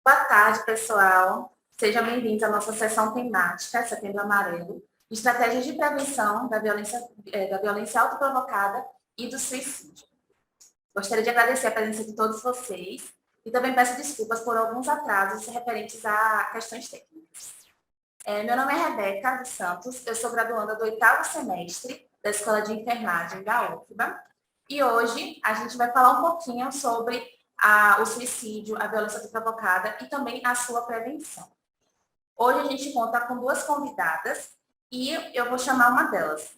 Boa tarde, pessoal. Sejam bem-vindos à nossa sessão temática, Setembro Amarelo, Estratégias de Prevenção da violência autoprovocada e do suicídio. Gostaria de agradecer a presença de todos vocês e também peço desculpas por alguns atrasos referentes a questões técnicas. Meu nome é Rebeca dos Santos, eu sou graduanda do 8º semestre da Escola de Enfermagem da UFBA e hoje a gente vai falar um pouquinho sobre o suicídio, a violência autoprovocada e também a sua prevenção. Hoje a gente conta com duas convidadas e eu vou chamar uma delas,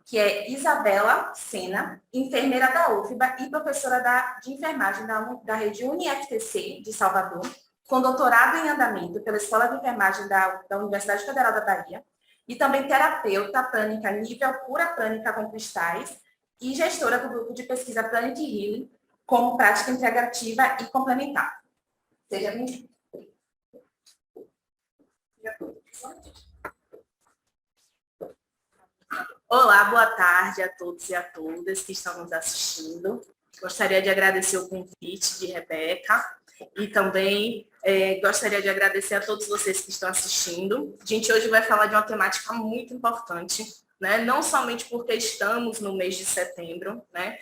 que é Isabela Sena, enfermeira da UFBA e professora de enfermagem da rede UniFTC de Salvador, com doutorado em andamento pela Escola de Enfermagem da Universidade Federal da Bahia, e também terapeuta prânica nível cura prânica com cristais e gestora do grupo de pesquisa Planet Healing como prática integrativa e complementar. Seja bem-vindo. Olá, boa tarde a todos e a todas que estão nos assistindo. Gostaria de agradecer o convite de Rebeca e também gostaria de agradecer a todos vocês que estão assistindo. A gente hoje vai falar de uma temática muito importante, né? Não somente porque estamos no mês de setembro, né?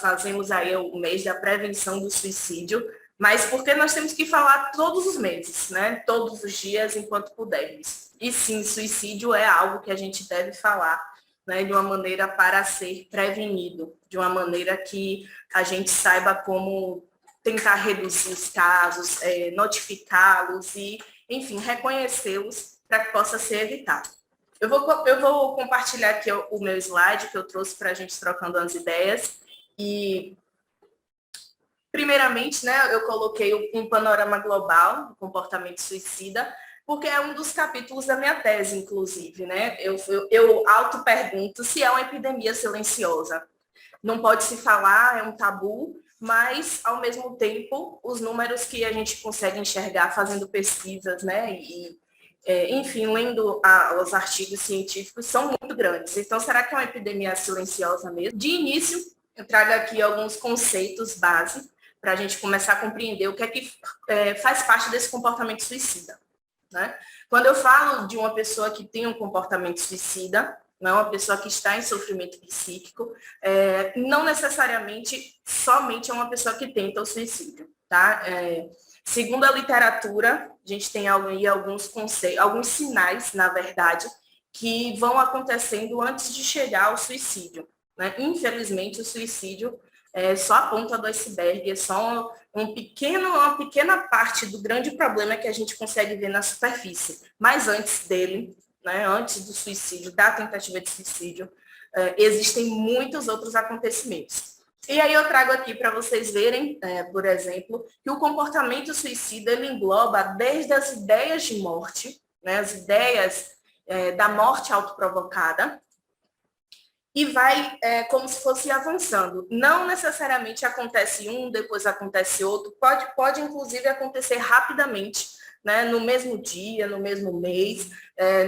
Fazemos aí o mês da prevenção do suicídio, mas porque nós temos que falar todos os meses, né? Todos os dias, enquanto pudermos. E sim, suicídio é algo que a gente deve falar, né, de uma maneira para ser prevenido, de uma maneira que a gente saiba como tentar reduzir os casos, notificá-los e, enfim, reconhecê-los para que possa ser evitado. Eu vou compartilhar aqui o meu slide que eu trouxe para a gente trocando as ideias e, primeiramente, né, eu coloquei um panorama global do comportamento suicida, porque é um dos capítulos da minha tese, inclusive, né? Eu auto-pergunto se é uma epidemia silenciosa. Não pode se falar, é um tabu, mas, ao mesmo tempo, os números que a gente consegue enxergar fazendo pesquisas, né? E, enfim, lendo os artigos científicos, são muito grandes. Então, será que é uma epidemia silenciosa mesmo? De início, eu trago aqui alguns conceitos base para a gente começar a compreender o que é que faz parte desse comportamento suicida. Né? Quando eu falo de uma pessoa que tem um comportamento suicida, não é uma pessoa que está em sofrimento psíquico, não necessariamente somente é uma pessoa que tenta o suicídio. Tá? Segundo a literatura, a gente tem aí alguns conceitos, alguns sinais, na verdade, que vão acontecendo antes de chegar ao suicídio. Né? Infelizmente, o suicídio é só a ponta do iceberg, é só uma pequena parte do grande problema que a gente consegue ver na superfície. Mas antes dele, né, antes do suicídio, da tentativa de suicídio, existem muitos outros acontecimentos. E aí eu trago aqui para vocês verem, por exemplo, que o comportamento suicida ele engloba desde as ideias de morte, né, as ideias da morte autoprovocada, e vai como se fosse avançando. Não necessariamente acontece um, depois acontece outro, pode inclusive acontecer rapidamente, né, no mesmo dia, no mesmo mês,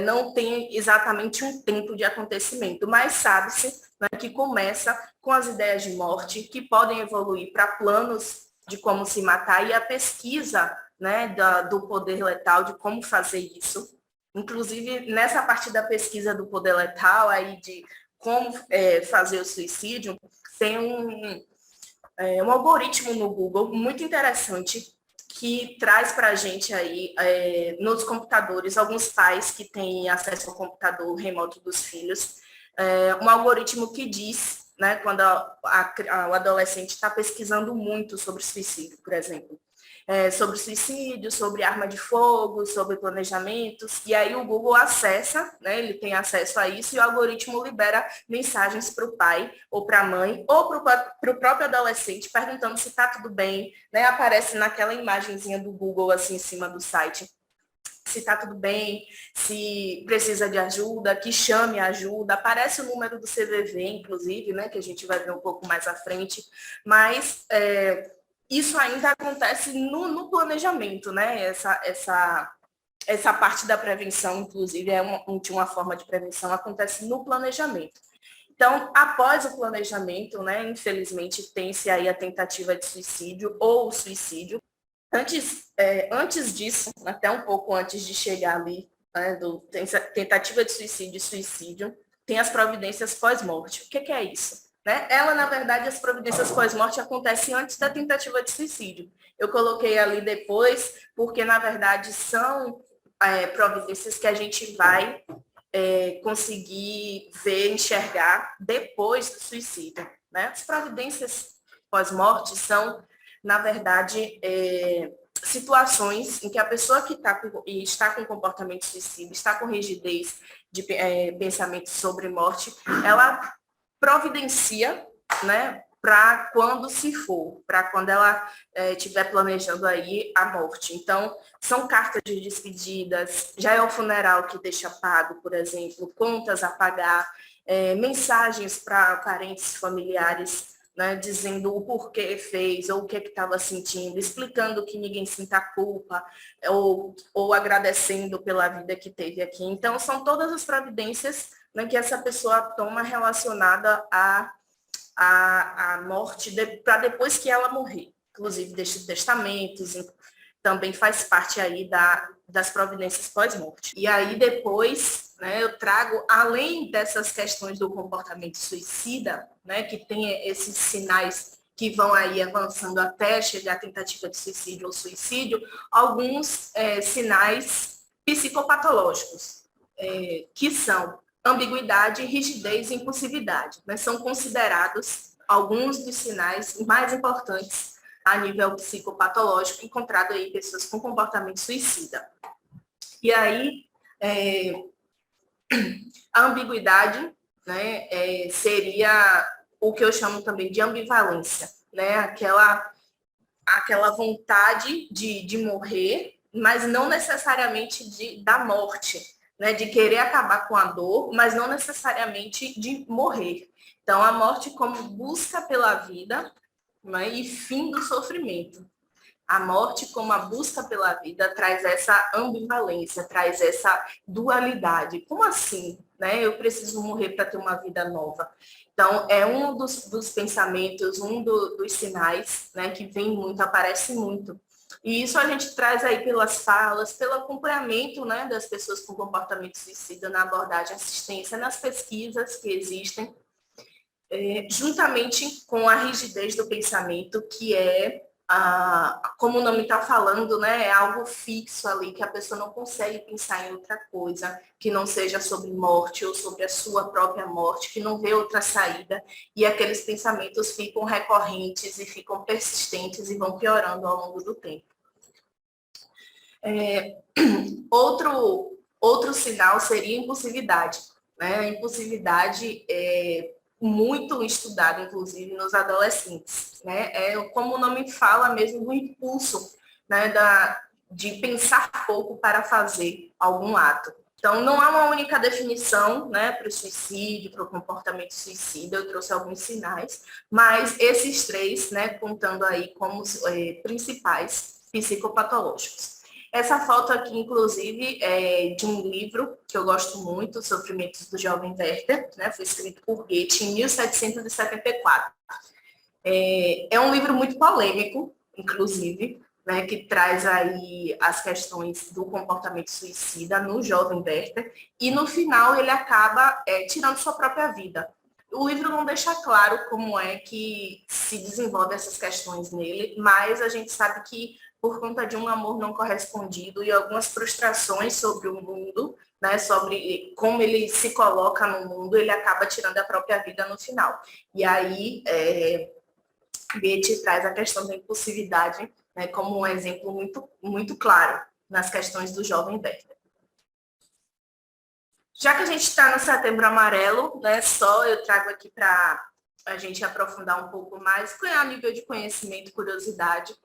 não tem exatamente um tempo de acontecimento, mas sabe-se, né, que começa com as ideias de morte, que podem evoluir para planos de como se matar, e a pesquisa, né, do poder letal, de como fazer isso. Inclusive, nessa parte da pesquisa do poder letal, aí de como fazer o suicídio, tem um algoritmo no Google muito interessante que traz para a gente aí, nos computadores, alguns pais que têm acesso ao computador remoto dos filhos, um algoritmo que diz, né, quando o adolescente está pesquisando muito sobre suicídio, por exemplo, sobre suicídio, sobre arma de fogo, sobre planejamentos, e aí o Google acessa, né, ele tem acesso a isso, e o algoritmo libera mensagens para o pai, ou para a mãe, ou para o próprio adolescente, perguntando se está tudo bem, né, aparece naquela imagenzinha do Google, assim, em cima do site, se está tudo bem, se precisa de ajuda, que chame ajuda, aparece o número do CVV, inclusive, né, que a gente vai ver um pouco mais à frente, mas isso ainda acontece no planejamento, né? Essa parte da prevenção, inclusive, de uma forma de prevenção, acontece no planejamento. Então, após o planejamento, né, infelizmente, tem-se aí a tentativa de suicídio ou o suicídio. Antes disso, até um pouco antes de chegar ali, né, tentativa de suicídio e suicídio, tem as providências pós-morte. O que é isso? Né? Ela, na verdade, as providências pós-morte acontecem antes da tentativa de suicídio. Eu coloquei ali depois, porque, na verdade, são providências que a gente vai conseguir ver, enxergar depois do suicídio. Né? As providências pós-morte são, na verdade, situações em que a pessoa que está com comportamento suicida, está com rigidez de pensamento sobre morte, ela providencia, né, para quando se for, para quando ela estiver planejando aí a morte. Então, são cartas de despedidas, já é o funeral que deixa pago, por exemplo, contas a pagar, mensagens para parentes familiares, né, dizendo o porquê fez, ou o que estava sentindo, explicando que ninguém sinta culpa, ou agradecendo pela vida que teve aqui. Então, são todas as providências, né, que essa pessoa toma relacionada à morte, para depois que ela morrer. Inclusive, deixa testamentos, também faz parte aí das providências pós-morte. E aí, depois, né, eu trago, além dessas questões do comportamento suicida, né, que tem esses sinais que vão aí avançando até chegar à tentativa de suicídio ou suicídio, alguns sinais psicopatológicos, que são ambiguidade, rigidez e impulsividade. Né? São considerados alguns dos sinais mais importantes a nível psicopatológico encontrado aí em pessoas com comportamento suicida. E aí, a ambiguidade, né, seria o que eu chamo também de ambivalência, né? Aquela vontade de morrer, mas não necessariamente da morte, né? De querer acabar com a dor, mas não necessariamente de morrer. Então, a morte como busca pela vida, né, e fim do sofrimento. A morte, como a busca pela vida, traz essa ambivalência, traz essa dualidade. Como assim? Né? Eu preciso morrer para ter uma vida nova. Então, é um dos pensamentos, dos sinais, né, que vem muito, aparece muito. E isso a gente traz aí pelas falas, pelo acompanhamento, né, das pessoas com comportamento suicida na abordagem assistência, nas pesquisas que existem, juntamente com a rigidez do pensamento, que como o nome está falando, né, é algo fixo ali, que a pessoa não consegue pensar em outra coisa, que não seja sobre morte ou sobre a sua própria morte, que não vê outra saída, e aqueles pensamentos ficam recorrentes e ficam persistentes e vão piorando ao longo do tempo. Outro sinal seria a impulsividade. Né? A impulsividade muito estudado, inclusive, nos adolescentes. Né? Como o nome fala mesmo, do impulso, né? De pensar pouco para fazer algum ato. Então, não há uma única definição, né, para o suicídio, para o comportamento suicida, eu trouxe alguns sinais, mas esses três, né, contando aí como principais psicopatológicos. Essa foto aqui, inclusive, é de um livro que eu gosto muito, Sofrimentos do Jovem Werther, né? Foi escrito por Goethe em 1774. É um livro muito polêmico, inclusive, né? Que traz aí as questões do comportamento suicida no jovem Werther, e no final ele acaba tirando sua própria vida. O livro não deixa claro como é que se desenvolve essas questões nele, mas a gente sabe que por conta de um amor não correspondido e algumas frustrações sobre o mundo, né, sobre como ele se coloca no mundo, ele acaba tirando a própria vida no final. E aí, Goethe traz a questão da impulsividade, né, como um exemplo muito, muito claro nas questões do jovem Werther. Já que a gente está no Setembro Amarelo, né, só eu trago aqui para a gente aprofundar um pouco mais, a nível de conhecimento e curiosidade.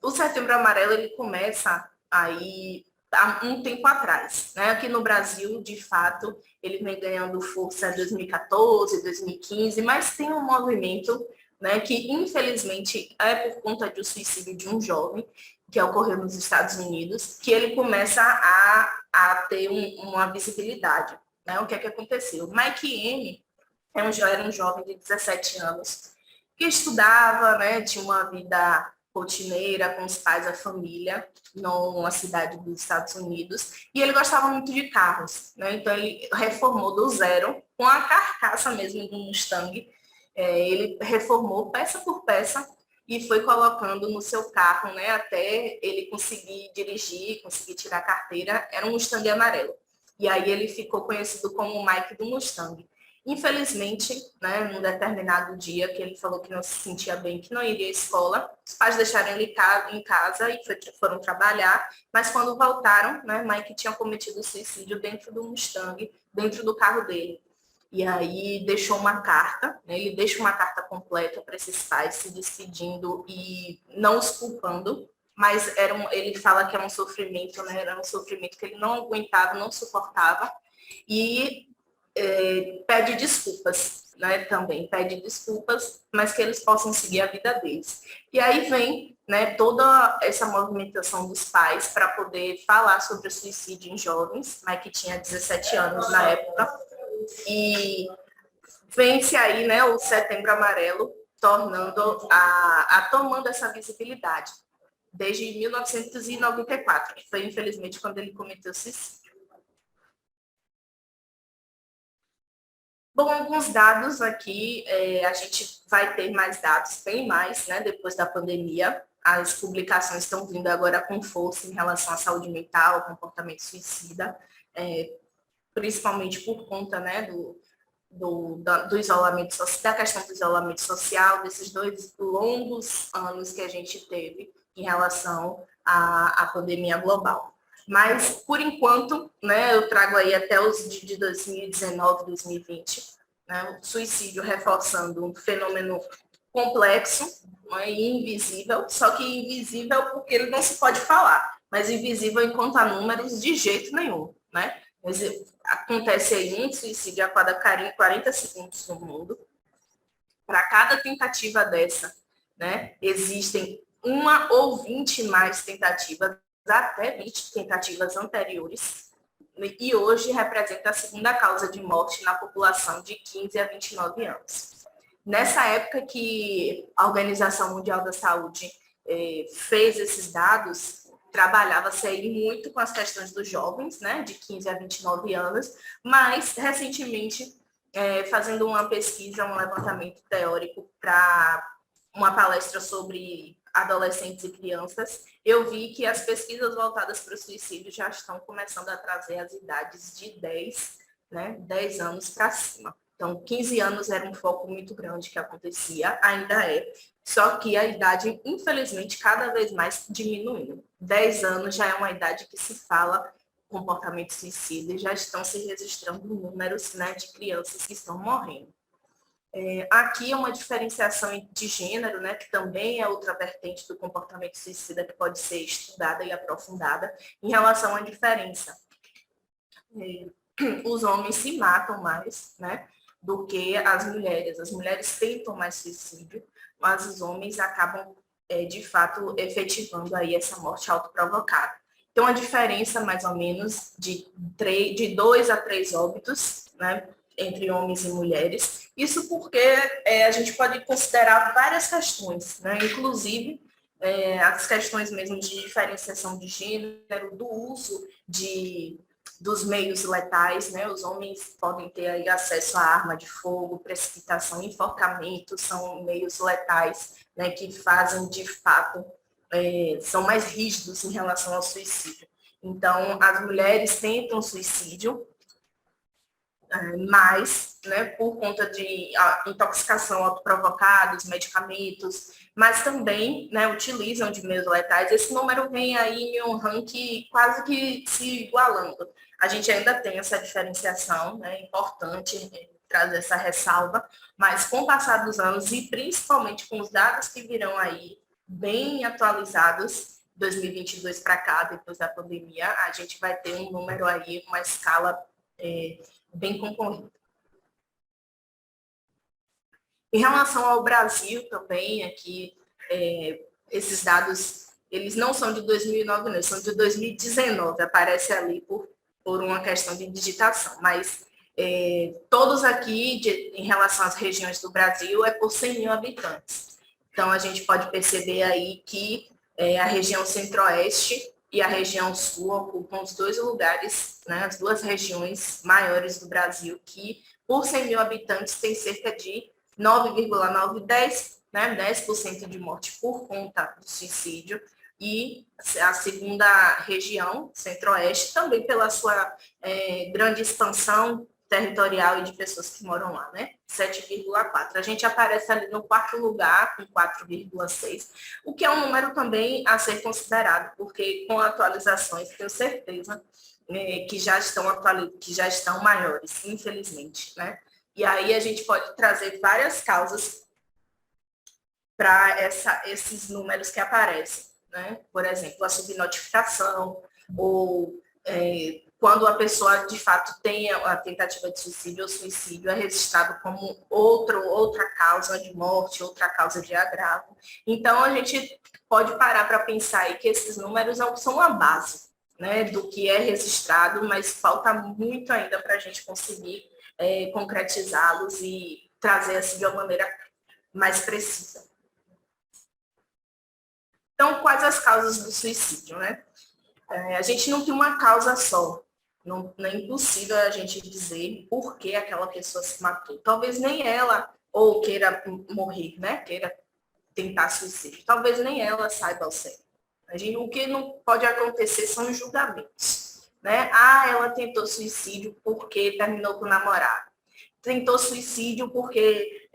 O Setembro Amarelo ele começa aí há um tempo atrás, né? Aqui no Brasil, de fato, ele vem ganhando força em 2014, 2015, mas tem um movimento, né, que infelizmente é por conta do suicídio de um jovem que ocorreu nos Estados Unidos, que ele começa a ter uma visibilidade. Né? O que é que aconteceu? Mike M. Era um jovem de 17 anos que estudava, né, tinha uma vida rotineira, com os pais, a família, numa cidade dos Estados Unidos, e ele gostava muito de carros, né? Então ele reformou do zero, com a carcaça mesmo do Mustang, ele reformou peça por peça e foi colocando no seu carro, né, até ele conseguir dirigir, conseguir tirar a carteira. Era um Mustang amarelo. E aí ele ficou conhecido como o Mike do Mustang. Infelizmente, né, num determinado dia que ele falou que não se sentia bem, que não iria à escola, os pais deixaram ele em casa e foram trabalhar, mas quando voltaram, né, Mike tinha cometido suicídio dentro do Mustang, dentro do carro dele. E aí deixou uma carta, né, ele deixa uma carta completa para esses pais, se despedindo e não os culpando, mas ele fala que era um sofrimento, né, era um sofrimento que ele não aguentava, não suportava, e pede desculpas, né, também pede desculpas, mas que eles possam seguir a vida deles. E aí vem, né, toda essa movimentação dos pais para poder falar sobre o suicídio em jovens, Mike tinha 17 anos na época, e vence aí, né, o Setembro Amarelo, tomando essa visibilidade, desde 1994, que foi infelizmente quando ele cometeu suicídio. Bom, alguns dados aqui, a gente vai ter mais dados, bem mais, né, depois da pandemia. As publicações estão vindo agora com força em relação à saúde mental, comportamento suicida, principalmente por conta, né, do isolamento social, da questão do isolamento social, desses 2 longos anos que a gente teve em relação à pandemia global. Mas, por enquanto, né, eu trago aí até os de 2019, 2020, né, o suicídio reforçando um fenômeno complexo, né, e invisível, só que invisível porque ele não se pode falar, mas invisível em conta números de jeito nenhum, né? Acontece aí um suicídio a cada 40 segundos no mundo. Para cada tentativa dessa, né, existem 1 ou 20 mais tentativas, até 20 tentativas anteriores, e hoje representa a segunda causa de morte na população de 15 a 29 anos. Nessa época que a Organização Mundial da Saúde fez esses dados, trabalhava-se aí muito com as questões dos jovens, né, de 15 a 29 anos, mas, recentemente, fazendo uma pesquisa, um levantamento teórico para uma palestra sobre adolescentes e crianças, eu vi que as pesquisas voltadas para o suicídio já estão começando a trazer as idades de 10 anos para cima. Então, 15 anos era um foco muito grande que acontecia, ainda é, só que a idade, infelizmente, cada vez mais diminuindo. 10 anos já é uma idade que se fala comportamento suicida e já estão se registrando números, né, de crianças que estão morrendo. Aqui é uma diferenciação de gênero, né, que também é outra vertente do comportamento suicida que pode ser estudada e aprofundada em relação à diferença. Os homens se matam mais, né, do que as mulheres. As mulheres tentam mais suicídio, mas os homens acabam, de fato, efetivando aí essa morte autoprovocada. Então, a diferença, mais ou menos, de 2 a 3 óbitos, né, entre homens e mulheres. Isso porque a gente pode considerar várias questões, né, inclusive as questões mesmo de diferenciação de gênero, do uso dos meios letais, né? Os homens podem ter aí acesso à arma de fogo, precipitação, enforcamento, são meios letais, né, que fazem, de fato, são mais rígidos em relação ao suicídio. Então, as mulheres tentam suicídio, mas, né, por conta de intoxicação autoprovocada, medicamentos, mas também, né, utilizam de meios letais. Esse número vem aí em um ranking quase que se igualando. A gente ainda tem essa diferenciação, né, é importante trazer essa ressalva, mas com o passar dos anos e principalmente com os dados que virão aí bem atualizados, 2022 para cá, depois da pandemia, a gente vai ter um número aí, uma escala bem concorrida. Em relação ao Brasil também, aqui, esses dados, eles não são de 2009, não, são de 2019, aparece ali por uma questão de digitação, mas todos aqui, em relação às regiões do Brasil, é por 100 mil habitantes. Então, a gente pode perceber aí que a região centro-oeste e a região sul ocupam os dois lugares, né, as duas regiões maiores do Brasil, que, por 100 mil habitantes, tem cerca de 9,910, né, 10% de morte por conta do suicídio, e a segunda região, centro-oeste, também pela sua grande expansão territorial e de pessoas que moram lá, né? 7,4. A gente aparece ali no quarto lugar, com 4,6, o que é um número também a ser considerado, porque com atualizações, tenho certeza que já estão maiores, infelizmente, né? E aí a gente pode trazer várias causas para esses números que aparecem, né? Por exemplo, a subnotificação, ou quando a pessoa, de fato, tem a tentativa de suicídio ou suicídio, é registrado como outra causa de morte, outra causa de agravo. Então, a gente pode parar para pensar aí que esses números são uma base, né, do que é registrado, mas falta muito ainda para a gente conseguir concretizá-los e trazer assim de uma maneira mais precisa. Então, quais as causas do suicídio, né? A gente não tem uma causa só. Não é impossível a gente dizer por que aquela pessoa se matou. Talvez nem ela ou queira morrer, né? Queira tentar suicídio. Talvez nem ela saiba ao certo. O que não pode acontecer são os julgamentos, né? Ah, ela tentou suicídio porque terminou com o namorado. Tentou suicídio porque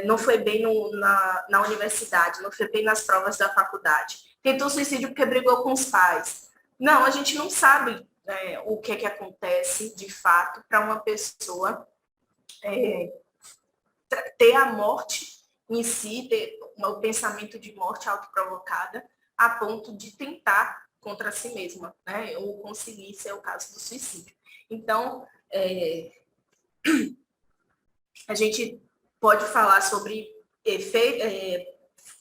não foi bem na universidade, não foi bem nas provas da faculdade. Tentou suicídio porque brigou com os pais. Não, a gente não sabe o que acontece de fato para uma pessoa ter a morte em si, ter o pensamento de morte autoprovocada, a ponto de tentar contra si mesma, né? Ou conseguir ser o caso do suicídio. Então, a gente pode falar sobre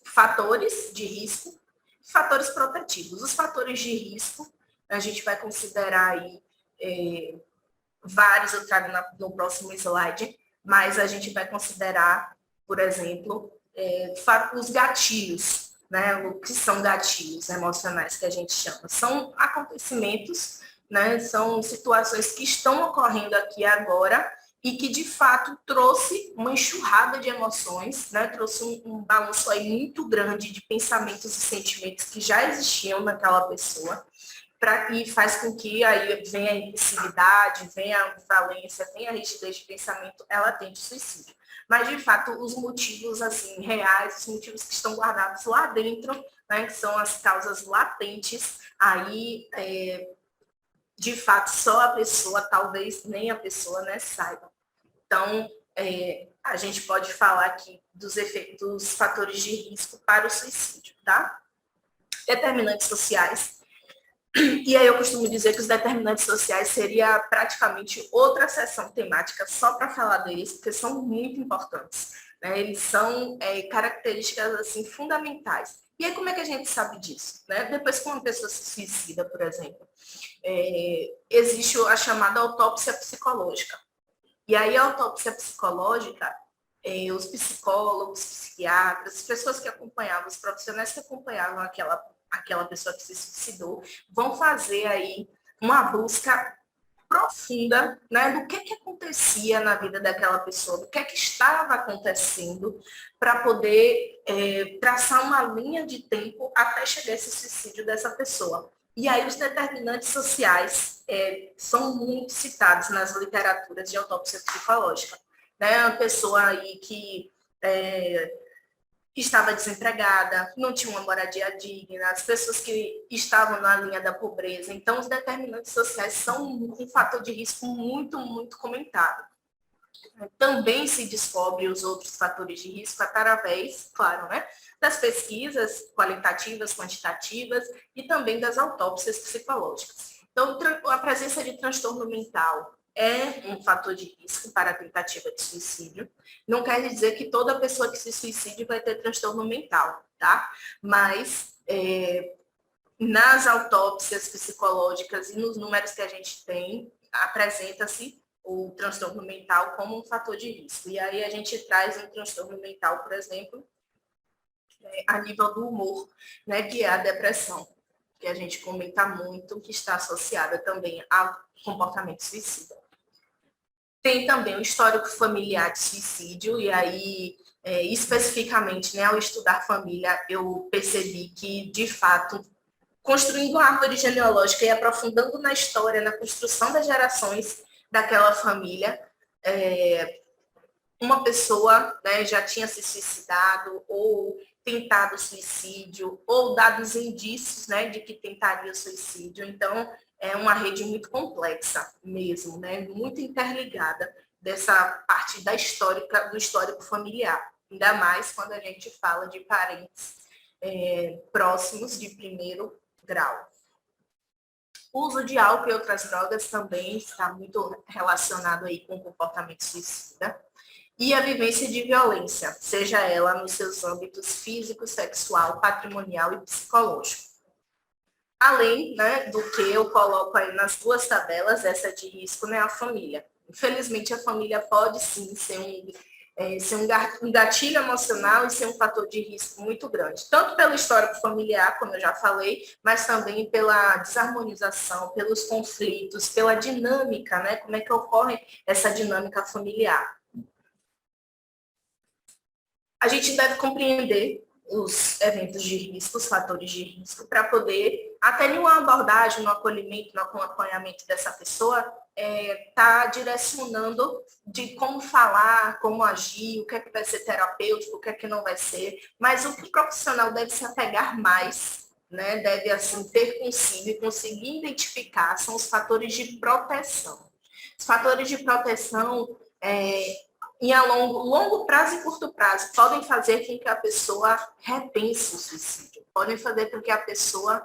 fatores de risco, fatores protetivos. Os fatores de risco, a gente vai considerar aí vários, eu trago no próximo slide, mas a gente vai considerar, por exemplo, os gatilhos, né? O que são gatilhos emocionais que a gente chama? São acontecimentos, né? São situações que estão ocorrendo aqui agora e que, de fato, trouxe uma enxurrada de emoções, né? Trouxe um balanço aí muito grande de pensamentos e sentimentos que já existiam naquela pessoa, e faz com que aí venha a impulsividade, venha a falência, venha a rigidez de pensamento, ela tende suicídio. Mas, de fato, os motivos assim, reais, os motivos que estão guardados lá dentro, né, que são as causas latentes, aí, de fato, só a pessoa, talvez nem a pessoa, né, saiba. Então, a gente pode falar aqui dos fatores de risco para o suicídio, tá? Determinantes sociais. E aí eu costumo dizer que os determinantes sociais seria praticamente outra sessão temática só para falar deles, porque são muito importantes, né? Eles são características assim fundamentais. E aí como é que a gente sabe disso, né? Depois que uma pessoa se suicida, por exemplo, existe a chamada autópsia psicológica. E aí a autópsia psicológica, os psicólogos, psiquiatras, as pessoas que acompanhavam, os profissionais que acompanhavam aquela pessoa que se suicidou, vão fazer aí uma busca profunda, né, do que acontecia na vida daquela pessoa, do que estava acontecendo, para poder traçar uma linha de tempo até chegar esse suicídio dessa pessoa. E aí os determinantes sociais são muito citados nas literaturas de autópsia psicológica. Né? Uma pessoa aí que estava desempregada, não tinha uma moradia digna, as pessoas que estavam na linha da pobreza. Então, os determinantes sociais são um fator de risco muito, muito comentado. Também se descobre os outros fatores de risco através, claro, né, das pesquisas qualitativas, quantitativas e também das autópsias psicológicas. Então, a presença de transtorno mental é um fator de risco para a tentativa de suicídio. Não quer dizer que toda pessoa que se suicide vai ter transtorno mental, tá? Mas nas autópsias psicológicas e nos números que a gente tem, apresenta-se o transtorno mental como um fator de risco. E aí a gente traz um transtorno mental, por exemplo, a nível do humor, né, que é a depressão, que a gente comenta muito, que está associada também ao comportamento suicida. Tem também o histórico familiar de suicídio, e aí, especificamente, né, ao estudar família, eu percebi que, de fato, construindo a árvore genealógica e aprofundando na história, na construção das gerações daquela família, uma pessoa, né, já tinha se suicidado ou tentado suicídio ou dado os indícios, né, de que tentaria suicídio. Então, é uma rede muito complexa mesmo, né, muito interligada dessa parte da histórica, do histórico familiar. Ainda mais quando a gente fala de parentes próximos de primeiro grau. O uso de álcool e outras drogas também está muito relacionado aí com o comportamento suicida. E a vivência de violência, seja ela nos seus âmbitos físico, sexual, patrimonial e psicológico. Além, né, do que eu coloco aí nas duas tabelas, essa de risco, né, a família. Infelizmente, a família pode sim ser um gatilho emocional e ser um fator de risco muito grande, tanto pelo histórico familiar, como eu já falei, mas também pela desarmonização, pelos conflitos, pela dinâmica, né, como é que ocorre essa dinâmica familiar. A gente deve compreender os eventos de risco, os fatores de risco, para poder, até em uma abordagem, no acolhimento, no acompanhamento dessa pessoa, tá direcionando de como falar, como agir, o que é que vai ser terapêutico, o que é que não vai ser, mas o que o profissional deve se apegar mais, né, deve assim ter consigo e conseguir identificar são os fatores de proteção. Os fatores de proteção em a longo prazo e curto prazo, podem fazer com que a pessoa repense o suicídio, podem fazer com que a pessoa,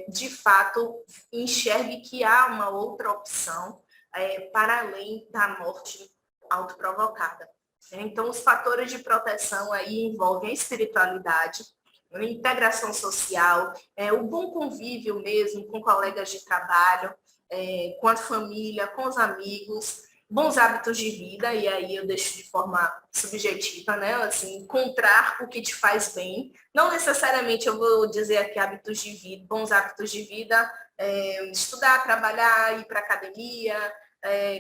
de fato, enxergue que há uma outra opção para além da morte autoprovocada. Então, os fatores de proteção aí envolvem a espiritualidade, a integração social, o bom convívio mesmo com colegas de trabalho, com a família, com os amigos, bons hábitos de vida, e aí eu deixo de forma subjetiva, né? Assim, encontrar o que te faz bem. Não necessariamente eu vou dizer aqui hábitos de vida, bons hábitos de vida, estudar, trabalhar, ir para academia,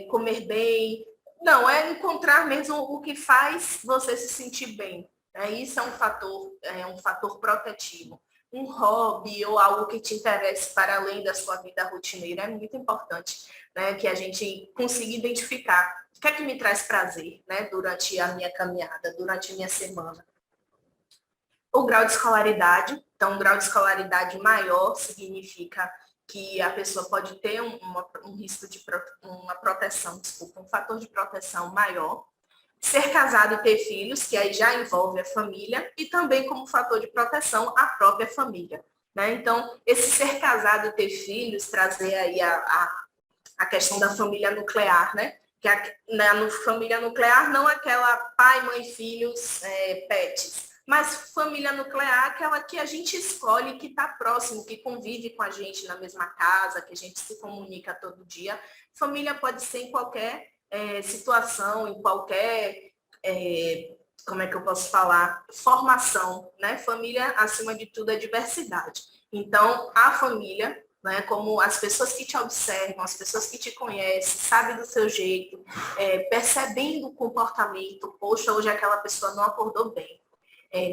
comer bem. Não, é encontrar mesmo o que faz você se sentir bem. Isso é um fator protetivo. Um hobby ou algo que te interesse para além da sua vida rotineira é muito importante, né, que a gente consiga identificar o que é que me traz prazer, né, durante a minha caminhada, durante a minha semana. O grau de escolaridade, então um grau de escolaridade maior significa que a pessoa pode ter um risco de uma proteção, desculpa, um fator de proteção maior. Ser casado e ter filhos, que aí já envolve a família, e também como fator de proteção a própria família. Né? Então, esse ser casado e ter filhos, trazer aí a questão da família nuclear, né? Que na família nuclear não aquela pai, mãe, filhos, pets, mas família nuclear aquela que a gente escolhe, que está próximo, que convive com a gente na mesma casa, que a gente se comunica todo dia. Família pode ser em qualquer situação, em qualquer, como é que eu posso falar, formação, né? Família, acima de tudo, é diversidade. Então, a família, né, como as pessoas que te observam, as pessoas que te conhecem, sabem do seu jeito, percebendo o comportamento, poxa, hoje aquela pessoa não acordou bem.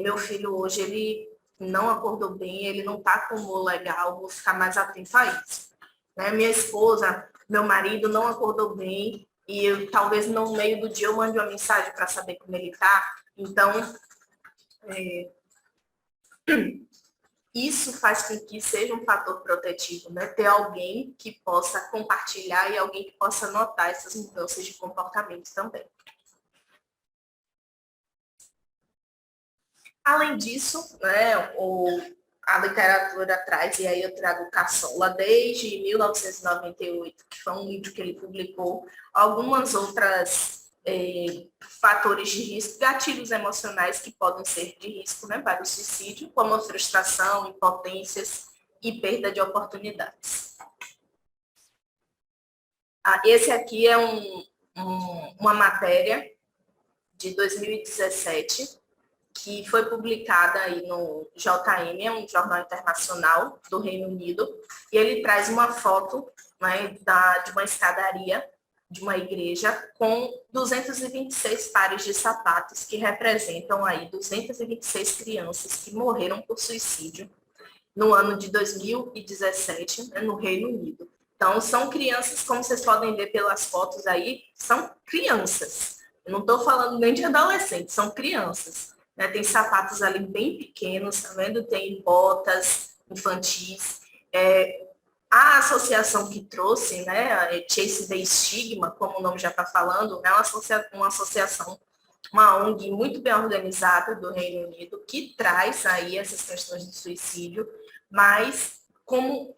Meu filho hoje, ele não acordou bem, ele não está com humor legal, vou ficar mais atento a isso. Né? Minha esposa, meu marido não acordou bem, e eu, talvez no meio do dia eu mande uma mensagem para saber como ele está. Então, isso faz com que seja um fator protetivo, né? Ter alguém que possa compartilhar e alguém que possa notar essas mudanças de comportamento também. Além disso, né, a literatura traz, e aí eu trago Cassola, desde 1998, que foi um livro que ele publicou, algumas outras fatores de risco, gatilhos emocionais que podem ser de risco, né, para o suicídio, como a frustração, impotências e perda de oportunidades. Esse aqui é uma matéria de 2017, que foi publicada aí no JM, é um jornal internacional do Reino Unido, e ele traz uma foto, né, de uma escadaria de uma igreja com 226 pares de sapatos, que representam aí 226 crianças que morreram por suicídio no ano de 2017, né, no Reino Unido. Então, são crianças, como vocês podem ver pelas fotos aí, são crianças. Eu não estou falando nem de adolescentes, são crianças. Né? Tem sapatos ali bem pequenos, tá vendo? Tem botas infantis. A associação que trouxe, né, a Chase the Stigma, como o nome já está falando, é uma associação, uma ONG muito bem organizada do Reino Unido, que traz aí essas questões de suicídio, mas como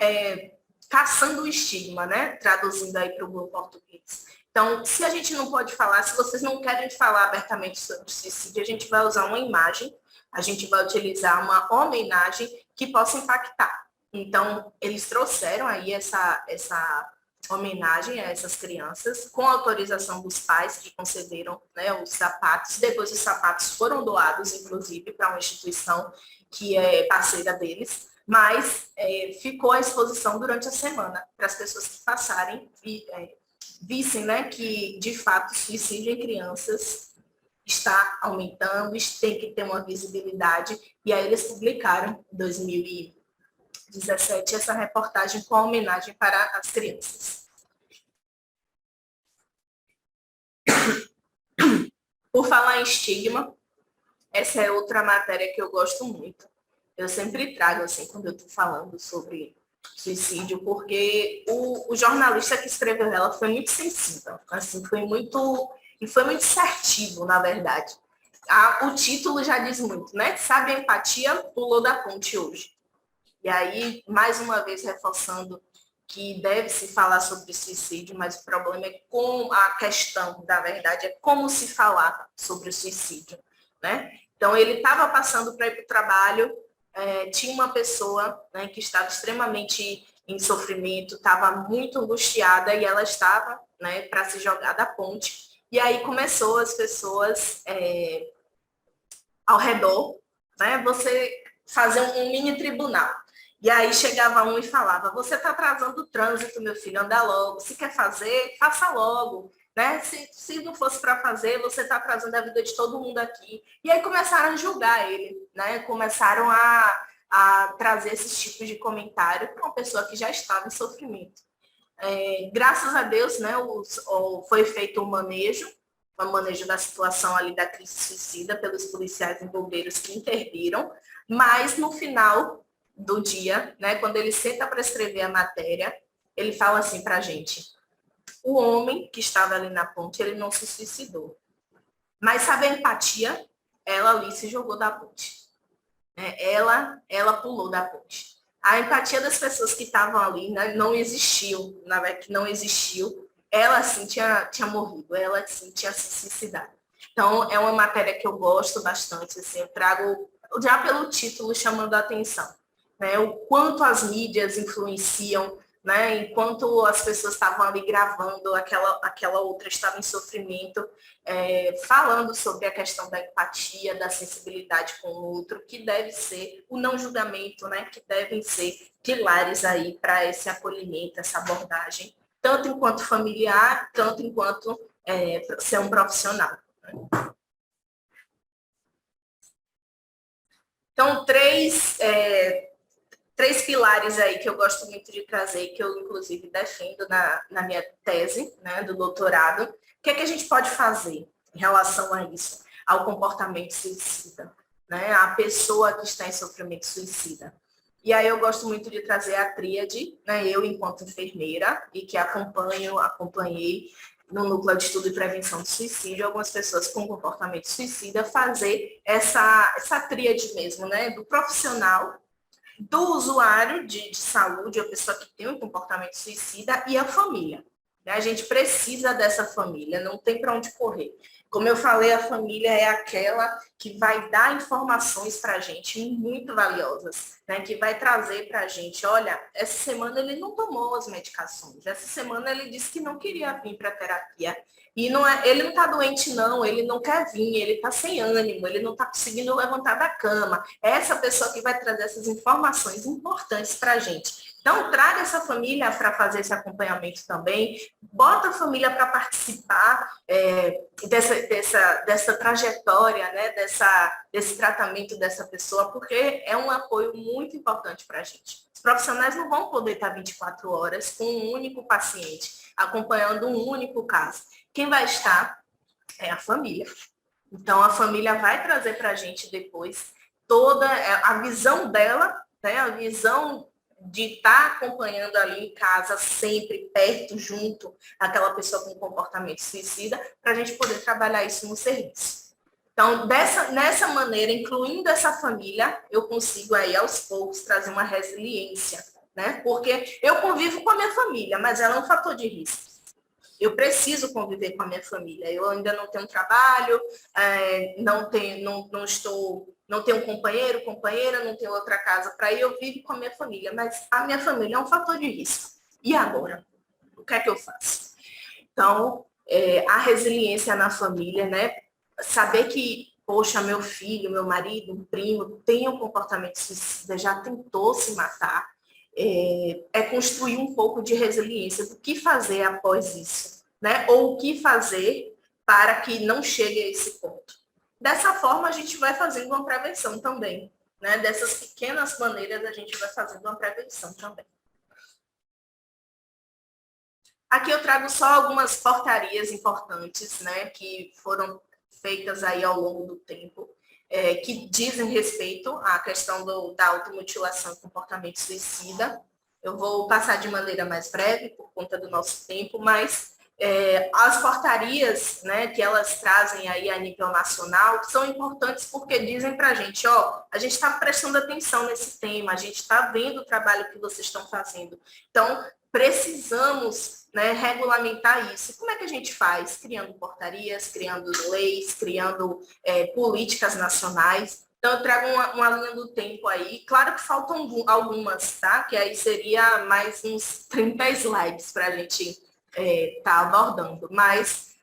caçando o estigma, né, traduzindo aí para o bom português. Então, se a gente não pode falar, se vocês não querem falar abertamente sobre suicídio, a gente vai usar uma imagem, a gente vai utilizar uma homenagem que possa impactar. Então, eles trouxeram aí essa homenagem a essas crianças, com autorização dos pais que concederam, né, os sapatos. Depois os sapatos foram doados, inclusive, para uma instituição que é parceira deles, mas ficou à exposição durante a semana, para as pessoas que passarem e vissem, né, que, de fato, o suicídio em crianças está aumentando, tem que ter uma visibilidade, e aí eles publicaram, em 2017, essa reportagem com a homenagem para as crianças. Por falar em estigma, essa é outra matéria que eu gosto muito. Eu sempre trago, assim, quando eu estou falando sobre suicídio, porque o jornalista que escreveu ela foi muito sensível, assim, foi muito assertivo, na verdade. O título já diz muito, né? Sabe a empatia, pulou da ponte hoje. E aí, mais uma vez, reforçando que deve-se falar sobre suicídio, mas o problema é com a questão, da verdade, é como se falar sobre o suicídio, né? Então, ele estava passando para ir para o trabalho, tinha uma pessoa, né, que estava extremamente em sofrimento, estava muito angustiada e ela estava, né, para se jogar da ponte. E aí começou as pessoas ao redor, né, você fazer um mini tribunal. E aí chegava um e falava, você está atrasando o trânsito, meu filho, anda logo. Se quer fazer, faça logo. Né? Se não fosse para fazer, você está atrasando a vida de todo mundo aqui. E aí começaram a julgar ele, né? Começaram a trazer esses tipos de comentário para uma pessoa que já estava em sofrimento. Graças a Deus, né, foi feito um manejo da situação ali da crise suicida pelos policiais e bombeiros que interviram, mas no final do dia, né, quando ele senta para escrever a matéria, ele fala assim para a gente: o homem que estava ali na ponte, ele não se suicidou. Mas sabe a empatia? Ela ali se jogou da ponte. Ela pulou da ponte. A empatia das pessoas que estavam ali, né, não existiu. Na verdade, não existiu. Ela, sim, tinha morrido. Ela, sim, tinha se suicidado. Então, é uma matéria que eu gosto bastante. Assim, eu trago, já pelo título, chamando a atenção. Né, o quanto as mídias influenciam, né, enquanto as pessoas estavam ali gravando, aquela outra estava em sofrimento, falando sobre a questão da empatia, da sensibilidade com o outro, que deve ser o não julgamento, né, que devem ser pilares aí para esse acolhimento, essa abordagem, tanto enquanto familiar, tanto enquanto ser um profissional. Então, três pilares aí que eu gosto muito de trazer, que eu, inclusive, defendo na minha tese, né, do doutorado. O que é que a gente pode fazer em relação a isso, ao comportamento suicida, né, a pessoa que está em sofrimento suicida? E aí eu gosto muito de trazer a tríade, né, eu, enquanto enfermeira, e que acompanhei no Núcleo de Estudo e Prevenção do Suicídio, algumas pessoas com comportamento suicida, fazer essa tríade mesmo, né, do profissional, do usuário de saúde, a pessoa que tem um comportamento suicida, e a família. A gente precisa dessa família, não tem para onde correr. Como eu falei, a família é aquela que vai dar informações para a gente muito valiosas, né? Que vai trazer para a gente, olha, essa semana ele não tomou as medicações, essa semana ele disse que não queria vir para a terapia. E não é, ele não está doente, não, ele não quer vir, ele está sem ânimo, ele não está conseguindo levantar da cama. É essa pessoa que vai trazer essas informações importantes para a gente. Então, traga essa família para fazer esse acompanhamento também, bota a família para participar dessa trajetória, né, desse tratamento dessa pessoa, porque é um apoio muito importante para a gente. Os profissionais não vão poder estar 24 horas com um único paciente, acompanhando um único caso. Quem vai estar é a família. Então, a família vai trazer para a gente depois toda a visão dela, né, a visão de estar acompanhando ali em casa, sempre perto, junto, aquela pessoa com comportamento suicida, para a gente poder trabalhar isso no serviço. Então, nessa maneira, incluindo essa família, eu consigo aí, aos poucos, trazer uma resiliência, né? Porque eu convivo com a minha família, mas ela é um fator de risco. Eu preciso conviver com a minha família. Eu ainda não tenho trabalho, não tenho um companheiro, companheira, não tenho outra casa para ir, eu vivo com a minha família. Mas a minha família é um fator de risco. E agora? O que é que eu faço? Então, a resiliência na família, né? Saber que, poxa, meu filho, meu marido, um primo, tem um comportamento suicida, já tentou se matar, construir um pouco de resiliência do que fazer após isso, né? Ou o que fazer para que não chegue a esse ponto. Dessa forma, a gente vai fazendo uma prevenção também, né? Dessas pequenas maneiras, a gente vai fazendo uma prevenção também. Aqui eu trago só algumas portarias importantes, né? Que foram feitas aí ao longo do tempo, que dizem respeito à questão da automutilação e comportamento suicida. Eu vou passar de maneira mais breve, por conta do nosso tempo, mas as portarias, né, que elas trazem aí a nível nacional são importantes porque dizem para a gente, a gente está prestando atenção nesse tema, a gente está vendo o trabalho que vocês estão fazendo. Então, precisamos, né, regulamentar isso. Como é que a gente faz? Criando portarias, criando leis, criando políticas nacionais. Então, eu trago uma linha do tempo aí. Claro que faltam algumas, tá? Que aí seria mais uns 30 slides para a gente tá abordando. Mas,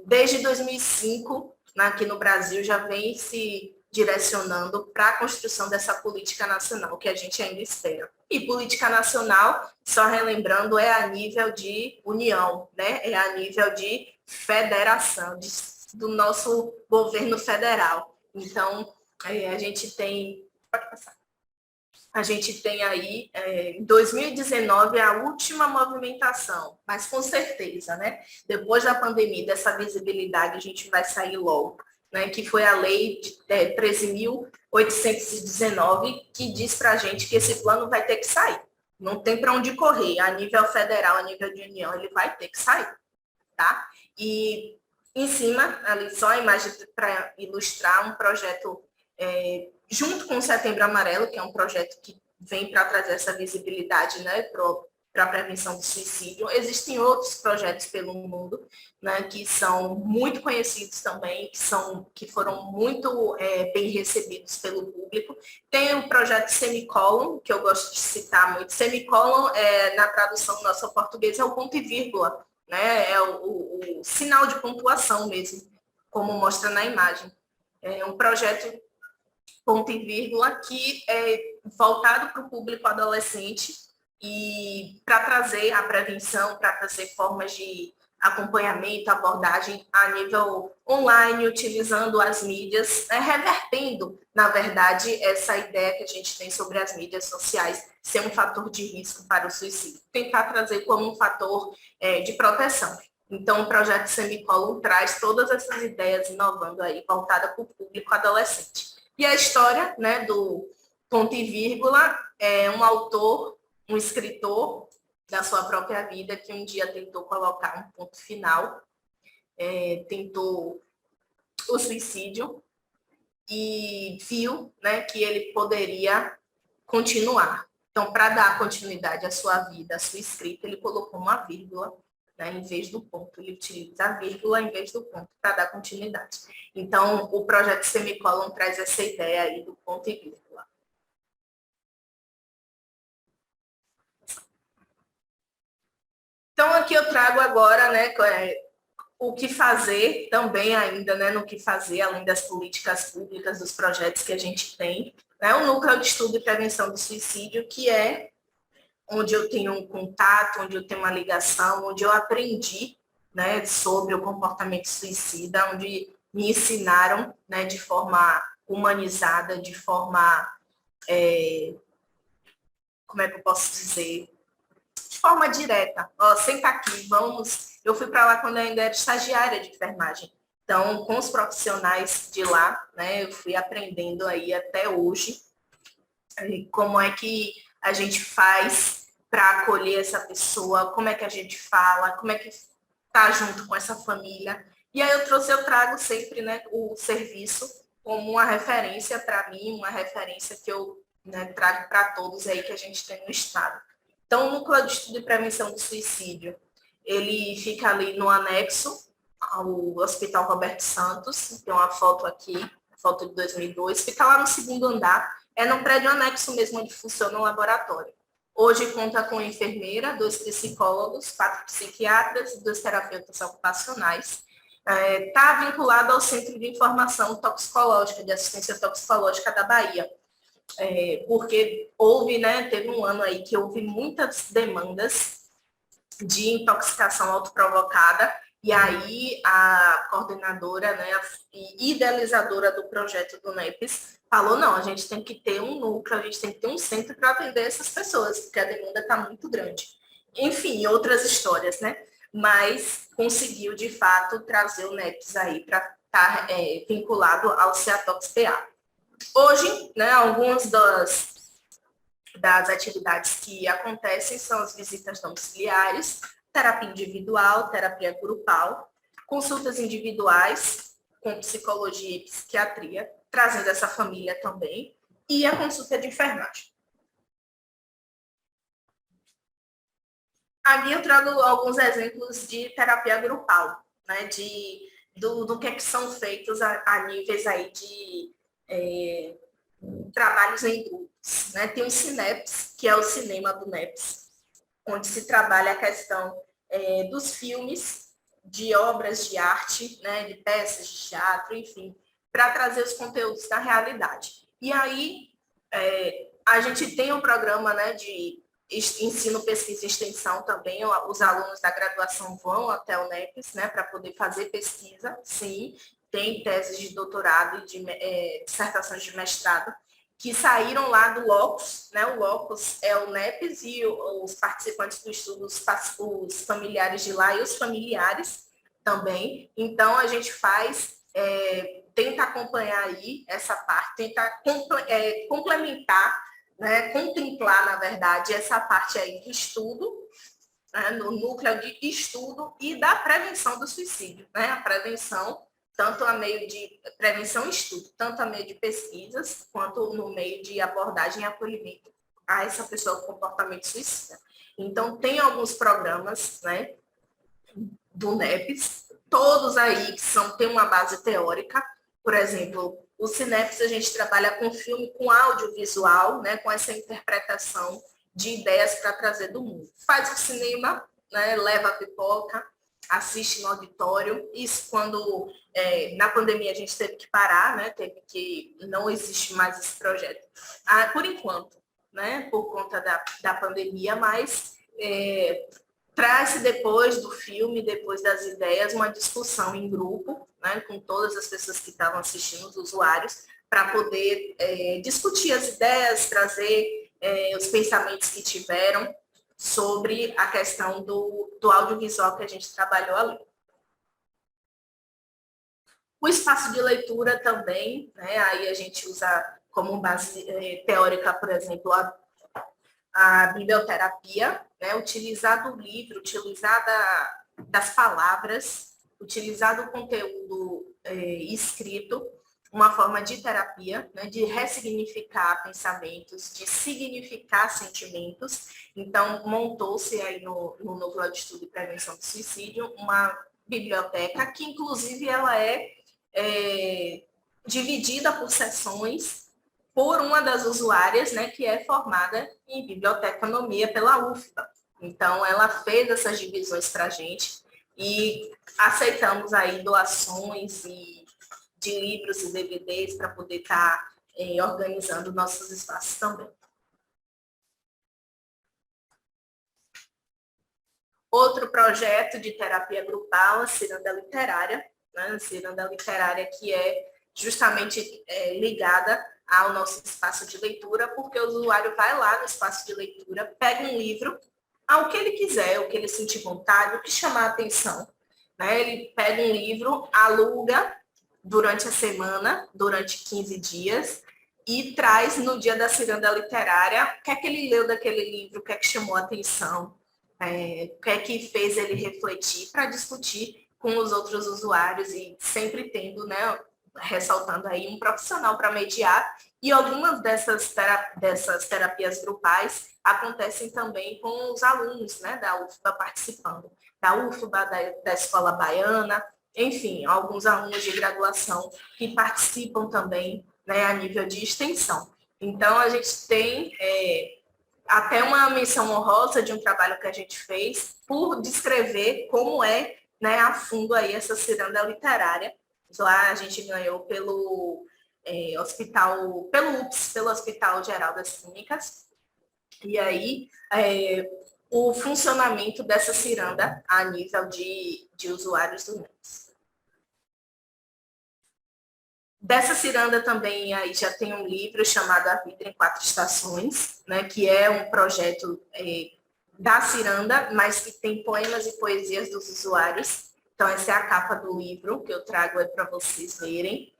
desde 2005, aqui no Brasil, já vem se direcionando para a construção dessa política nacional, que a gente ainda espera. E política nacional, só relembrando, é a nível de união, né? É a nível de federação, do nosso governo federal. Então, a gente tem... Pode passar. A gente tem aí, em 2019, a última movimentação, mas com certeza, né? Depois da pandemia, dessa visibilidade, a gente vai sair logo, né? Que foi a lei de 13.819, que diz para a gente que esse plano vai ter que sair. Não tem para onde correr, a nível federal, a nível de união, ele vai ter que sair, tá? E em cima, ali só a imagem para ilustrar um projeto junto com o Setembro Amarelo, que é um projeto que vem para trazer essa visibilidade, né, para a prevenção do suicídio. Existem outros projetos pelo mundo, né, que são muito conhecidos também, que foram muito bem recebidos pelo público. Tem o projeto Semicolon, que eu gosto de citar muito. Semicolon, na tradução nossa portuguesa, é o ponto e vírgula, né, é o sinal de pontuação mesmo, como mostra na imagem. É um projeto ponto e vírgula, que é voltado para o público adolescente e para trazer a prevenção, para trazer formas de acompanhamento, abordagem a nível online, utilizando as mídias, revertendo, na verdade, essa ideia que a gente tem sobre as mídias sociais ser um fator de risco para o suicídio. Tentar trazer como um fator de proteção. Então, o projeto Semicolon traz todas essas ideias inovando aí, voltada para o público adolescente. E a história, né, do ponto e vírgula é um autor, um escritor da sua própria vida que um dia tentou colocar um ponto final, tentou o suicídio e viu, né, que ele poderia continuar. Então, para dar continuidade à sua vida, à sua escrita, ele colocou uma vírgula, né, em vez do ponto. Ele utiliza a vírgula em vez do ponto para dar continuidade. Então, o projeto Semicolon traz essa ideia aí do ponto e vírgula. Então, aqui eu trago agora, né, o que fazer também ainda, né, no que fazer, além das políticas públicas, dos projetos que a gente tem, né, o Núcleo de Estudo e Prevenção do Suicídio, que é onde eu tenho um contato, onde eu tenho uma ligação, onde eu aprendi, né, sobre o comportamento suicida, onde me ensinaram, né, de forma humanizada, de forma, como é que eu posso dizer, de forma direta. Ó, senta aqui, vamos. Eu fui para lá quando eu ainda era estagiária de enfermagem. Então, com os profissionais de lá, né, eu fui aprendendo aí até hoje como é que a gente faz para acolher essa pessoa, como é que a gente fala, como é que tá junto com essa família. E aí eu trago sempre, né, o serviço como uma referência para mim, uma referência que eu, né, trago para todos aí que a gente tem no estado. Então, o Núcleo de Estudo e Prevenção do Suicídio, ele fica ali no anexo ao Hospital Roberto Santos, tem uma foto aqui, foto de 2002, fica lá no segundo andar, é num prédio anexo mesmo onde funciona o laboratório. Hoje conta com enfermeira, 2 psicólogos, 4 psiquiatras e 2 terapeutas ocupacionais. Está vinculado ao Centro de Informação Toxicológica, de Assistência Toxicológica da Bahia. Porque houve, né, teve um ano aí que houve muitas demandas de intoxicação autoprovocada, e aí a coordenadora, né, e idealizadora do projeto do NEPES falou, não, a gente tem que ter um núcleo, a gente tem que ter um centro para atender essas pessoas, porque a demanda está muito grande. Enfim, outras histórias, né? Mas conseguiu, de fato, trazer o NEPES aí para estar vinculado ao CEATOX-PA. Hoje, né, algumas das atividades que acontecem são as visitas domiciliares, terapia individual, terapia grupal, consultas individuais com psicologia e psiquiatria, trazendo essa família também, e a consulta de enfermagem. Aqui eu trago alguns exemplos de terapia grupal, né, do que são feitos a níveis aí de trabalhos em grupos. Né? Tem o Cineps, que é o cinema do NEPS, onde se trabalha a questão dos filmes, de obras de arte, né, de peças de teatro, enfim, para trazer os conteúdos da realidade. E aí, a gente tem um programa, né, de ensino, pesquisa e extensão também, os alunos da graduação vão até o NEPES, né, para poder fazer pesquisa, sim, tem teses de doutorado e de dissertações de mestrado, que saíram lá do LOCUS, né? O LOCUS é o NEPES e os participantes do estudo, os familiares de lá e os familiares também. Então, a gente tenta acompanhar aí essa parte, tenta complementar, né? Contemplar, na verdade, essa parte aí do estudo, né? No núcleo de estudo e da prevenção do suicídio, né? A prevenção tanto a meio de prevenção e estudo, tanto a meio de pesquisas, quanto no meio de abordagem e acolhimento a essa pessoa com comportamento suicida. Então, tem alguns programas, né, do NEPES, todos aí que têm uma base teórica, por exemplo, o Cineps a gente trabalha com filme, com audiovisual, né, com essa interpretação de ideias para trazer do mundo. Faz o cinema, né, leva a pipoca, assiste no auditório, isso quando na pandemia a gente teve que parar, né? Não existe mais esse projeto. Por enquanto, né? Por conta da pandemia, mas traz depois do filme, depois das ideias, uma discussão em grupo, né? Com todas as pessoas que estavam assistindo, os usuários, para poder discutir as ideias, trazer os pensamentos que tiveram sobre a questão do audiovisual que a gente trabalhou ali. O espaço de leitura também, né? Aí a gente usa como base teórica, por exemplo, a biblioterapia, né? Utilizar do livro, utilizar das palavras, utilizar do conteúdo escrito, uma forma de terapia, né? De ressignificar pensamentos, de significar sentimentos. Então, montou-se aí no Núcleo de Estudo e Prevenção do Suicídio uma biblioteca que, inclusive, ela é dividida por sessões por uma das usuárias, né, que é formada em biblioteconomia pela UFBA. Então, ela fez essas divisões para a gente, e aceitamos aí doações de livros e DVDs para poder estar organizando nossos espaços também. Outro projeto de terapia grupal, a Ciranda Literária, né? A Ciranda Literária que é justamente ligada ao nosso espaço de leitura, porque o usuário vai lá no espaço de leitura, pega um livro, ao que ele quiser, o que ele sentir vontade, o que chamar a atenção. Né? Ele pega um livro, aluga durante a semana, durante 15 dias, e traz no dia da Ciranda Literária o que é que ele leu daquele livro, o que é que chamou a atenção, o que é que fez ele refletir para discutir com os outros usuários e sempre tendo, né, ressaltando aí um profissional para mediar. E algumas dessas terapias grupais acontecem também com os alunos, né, da UFBA participando, da UFBA, da Escola Baiana, enfim, alguns alunos de graduação que participam também, né, a nível de extensão. Então, a gente tem até uma menção honrosa de um trabalho que a gente fez por descrever como é, né, a fundo aí essa ciranda literária. Lá a gente ganhou pelo pelo UPS, pelo Hospital Geral das Clínicas, e aí o funcionamento dessa ciranda a nível de usuários do NEPS. Dessa ciranda também aí já tem um livro chamado A Vida em Quatro Estações, né, que é um projeto da ciranda, mas que tem poemas e poesias dos usuários. Então, essa é a capa do livro que eu trago aí para vocês verem.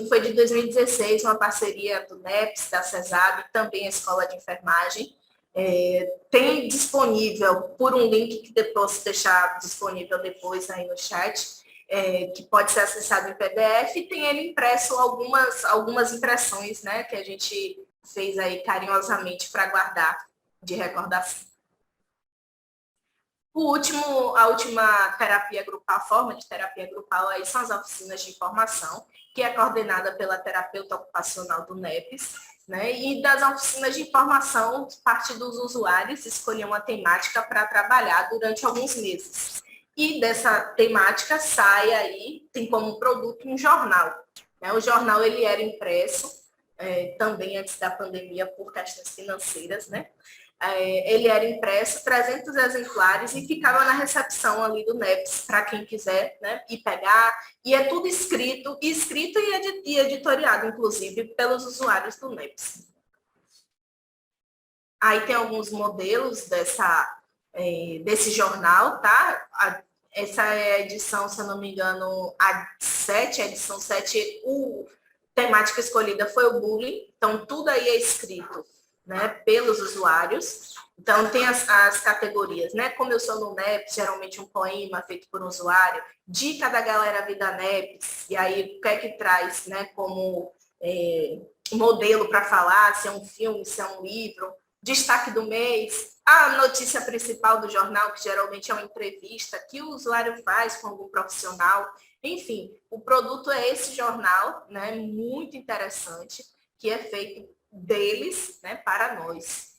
Foi de 2016, uma parceria do NEPS, da CESAB, também a Escola de Enfermagem. Tem disponível, por um link que posso deixar disponível depois aí no chat, que pode ser acessado em PDF, e tem ele impresso algumas impressões, né, que a gente fez aí carinhosamente para guardar de recordação. A última terapia grupal, forma de terapia grupal, aí são as oficinas de informação, que é coordenada pela terapeuta ocupacional do NEPS, né? E das oficinas de informação, parte dos usuários escolhiam uma temática para trabalhar durante alguns meses. E dessa temática sai aí, tem como produto um jornal. Né? O jornal ele era impresso, também antes da pandemia, por questões financeiras, né? Ele era impresso, 300 exemplares, e ficava na recepção ali do NEPS, para quem quiser, né, ir pegar, e é tudo escrito e editoriado, inclusive, pelos usuários do NEPS. Aí tem alguns modelos desse jornal, tá? Essa é a edição, se eu não me engano, a edição 7, temática escolhida foi o bullying, então tudo aí é escrito, né, pelos usuários. Então tem as categorias, né? Como eu sou no NEPS, geralmente um poema feito por um usuário, dica da galera Vida NEPS, e aí o que é que traz, né, como modelo para falar, se é um filme, se é um livro, destaque do mês, a notícia principal do jornal, que geralmente é uma entrevista que o usuário faz com algum profissional. Enfim, o produto é esse jornal, né, muito interessante, que é feito deles, né, para nós.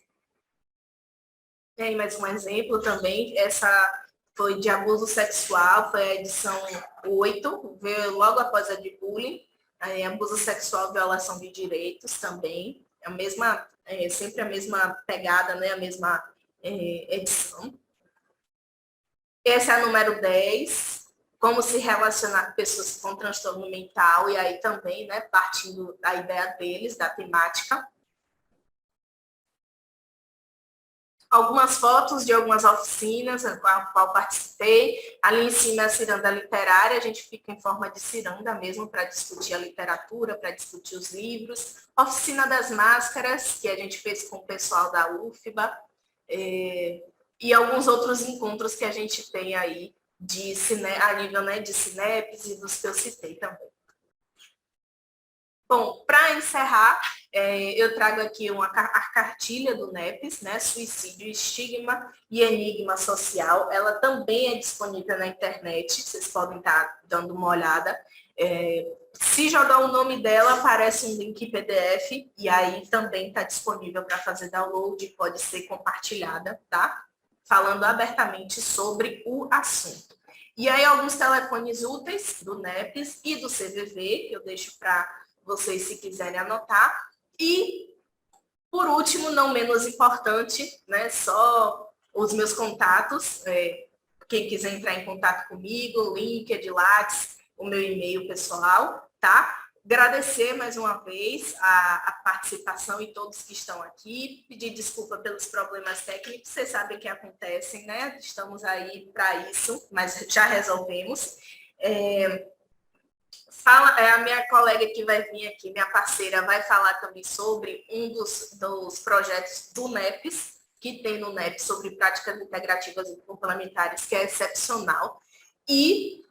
Tem mais um exemplo também, essa foi de abuso sexual, foi a edição 8, veio logo após a de bullying, abuso sexual, violação de direitos também, sempre a mesma pegada, né, a mesma edição. Essa é a número 10, como se relacionar com pessoas com transtorno mental, e aí também, né, partindo da ideia deles, da temática. Algumas fotos de algumas oficinas a qual participei. Ali em cima é a ciranda literária, a gente fica em forma de ciranda mesmo para discutir a literatura, para discutir os livros. Oficina das máscaras, que a gente fez com o pessoal da UFBA, e alguns outros encontros que a gente tem aí a nível, né, de Cineps e dos que eu citei também. Bom, para encerrar, eu trago aqui a cartilha do NEPS, né, Suicídio, Estigma e Enigma Social. Ela também é disponível na internet, vocês podem estar dando uma olhada. Se jogar o nome dela, aparece um link PDF, e aí também está disponível para fazer download, pode ser compartilhada, tá? falando abertamente sobre o assunto. E aí, alguns telefones úteis do NEPES e do CVV, que eu deixo para vocês se quiserem anotar. E, por último, não menos importante, né, só os meus contatos, quem quiser entrar em contato comigo, LinkedIn, Lattes, o meu e-mail pessoal, tá? Agradecer mais uma vez a participação e todos que estão aqui, pedir desculpa pelos problemas técnicos, vocês sabem que acontecem, né? Estamos aí para isso, mas já resolvemos. A minha colega que vai vir aqui, minha parceira, vai falar também sobre um dos projetos do NEPES, que tem no NEPES sobre práticas integrativas e complementares, que é excepcional. E,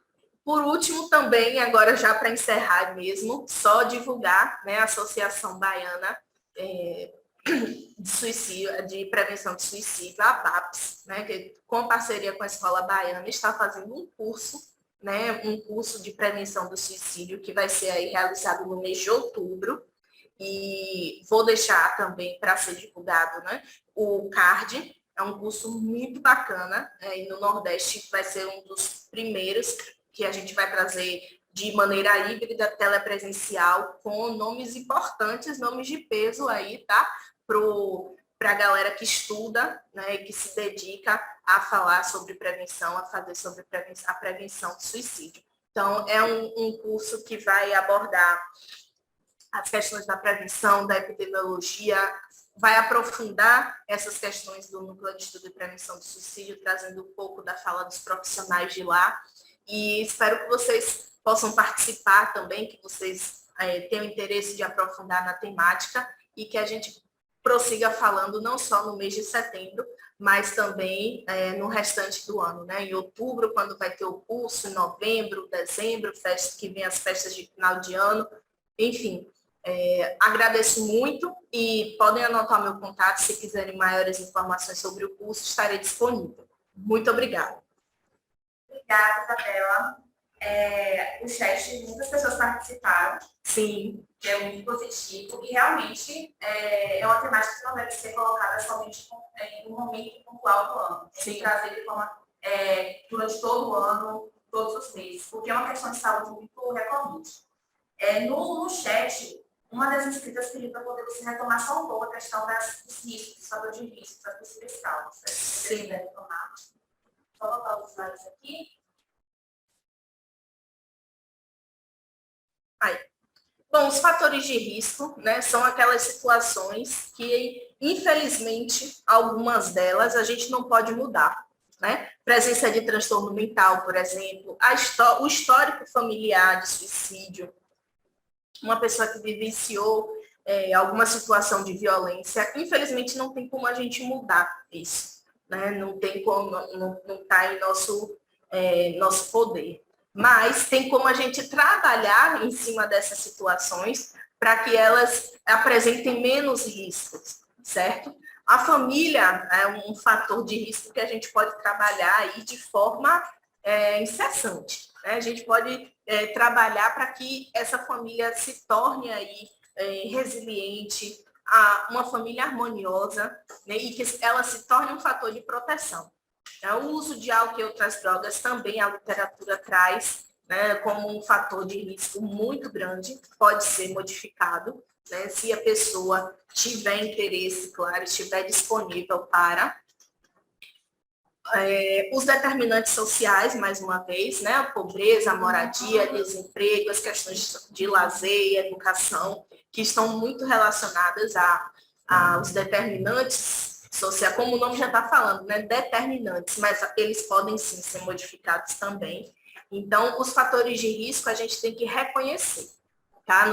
por último, também, agora já para encerrar mesmo, só divulgar, né, a Associação Baiana de Suicídio, de Prevenção de Suicídio, a BAPS, né, que com parceria com a Escola Baiana está fazendo um curso, né, um curso de prevenção do suicídio que vai ser aí realizado no mês de outubro, e vou deixar também para ser divulgado, né, o card. É um curso muito bacana, e no Nordeste vai ser um dos primeiros que a gente vai trazer de maneira híbrida, telepresencial, com nomes importantes, nomes de peso aí, tá? Para a galera que estuda, né, e que se dedica a falar sobre prevenção, a fazer sobre a prevenção do suicídio. Então, é um curso que vai abordar as questões da prevenção, da epidemiologia, vai aprofundar essas questões do Núcleo de Estudo e Prevenção do Suicídio, trazendo um pouco da fala dos profissionais de lá. E espero que vocês possam participar também, que vocês tenham interesse de aprofundar na temática e que a gente prossiga falando não só no mês de setembro, mas também no restante do ano, né? Em outubro, quando vai ter o curso, em novembro, dezembro, que vem as festas de final de ano, enfim. Agradeço muito e podem anotar meu contato se quiserem maiores informações sobre o curso, estarei disponível. Muito obrigada. Obrigada, Isabela. O chat, muitas pessoas participaram. Sim. Que é muito positivo e realmente é uma temática que não deve ser colocada somente no momento pontual do ano. Tem que trazer de forma durante todo o ano, todos os meses, porque é uma questão de saúde muito recorrente. No chat, uma das inscritas pediu para poder você retomar só um pouco a questão dos riscos, dos fatores de risco, das possíveis causas. Se você quiser retomar. Vou botar os slides aqui. Bom, os fatores de risco, né, são aquelas situações que, infelizmente, algumas delas a gente não pode mudar, né? Presença de transtorno mental, por exemplo, o histórico familiar de suicídio, uma pessoa que vivenciou alguma situação de violência, infelizmente não tem como a gente mudar isso, né? Não tem como, não está em nosso poder. Mas tem como a gente trabalhar em cima dessas situações para que elas apresentem menos riscos, certo? A família é um fator de risco que a gente pode trabalhar aí de forma incessante, né? A gente pode trabalhar para que essa família se torne aí resiliente, uma família harmoniosa, né? E que ela se torne um fator de proteção. O uso de álcool e outras drogas também a literatura traz, né, como um fator de risco muito grande, pode ser modificado, né, se a pessoa tiver interesse, claro, estiver disponível para. Os determinantes sociais, mais uma vez, né, a pobreza, a moradia, desemprego, as questões de lazer, educação, que estão muito relacionadas aos determinantes sociais, como o nome já está falando, né, determinantes, mas eles podem sim ser modificados também. Então, os fatores de risco a gente tem que reconhecer, tá?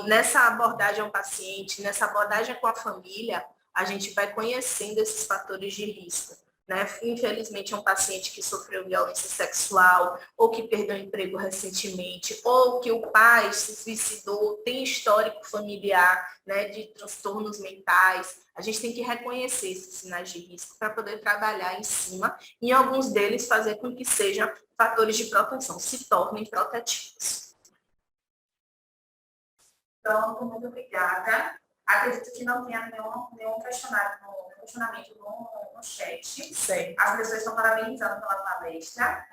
Nessa abordagem ao paciente, nessa abordagem com a família, a gente vai conhecendo esses fatores de risco. Né? Infelizmente, é um paciente que sofreu violência sexual, ou que perdeu o emprego recentemente, ou que o pai se suicidou, tem histórico familiar, né, de transtornos mentais. A gente tem que reconhecer esses sinais de risco para poder trabalhar em cima, e alguns deles fazer com que sejam fatores de proteção, se tornem protetivos. Então, muito obrigada. Acredito que não tenha nenhum questionamento no no chat. Sim. As pessoas estão parabenizando pela palestra.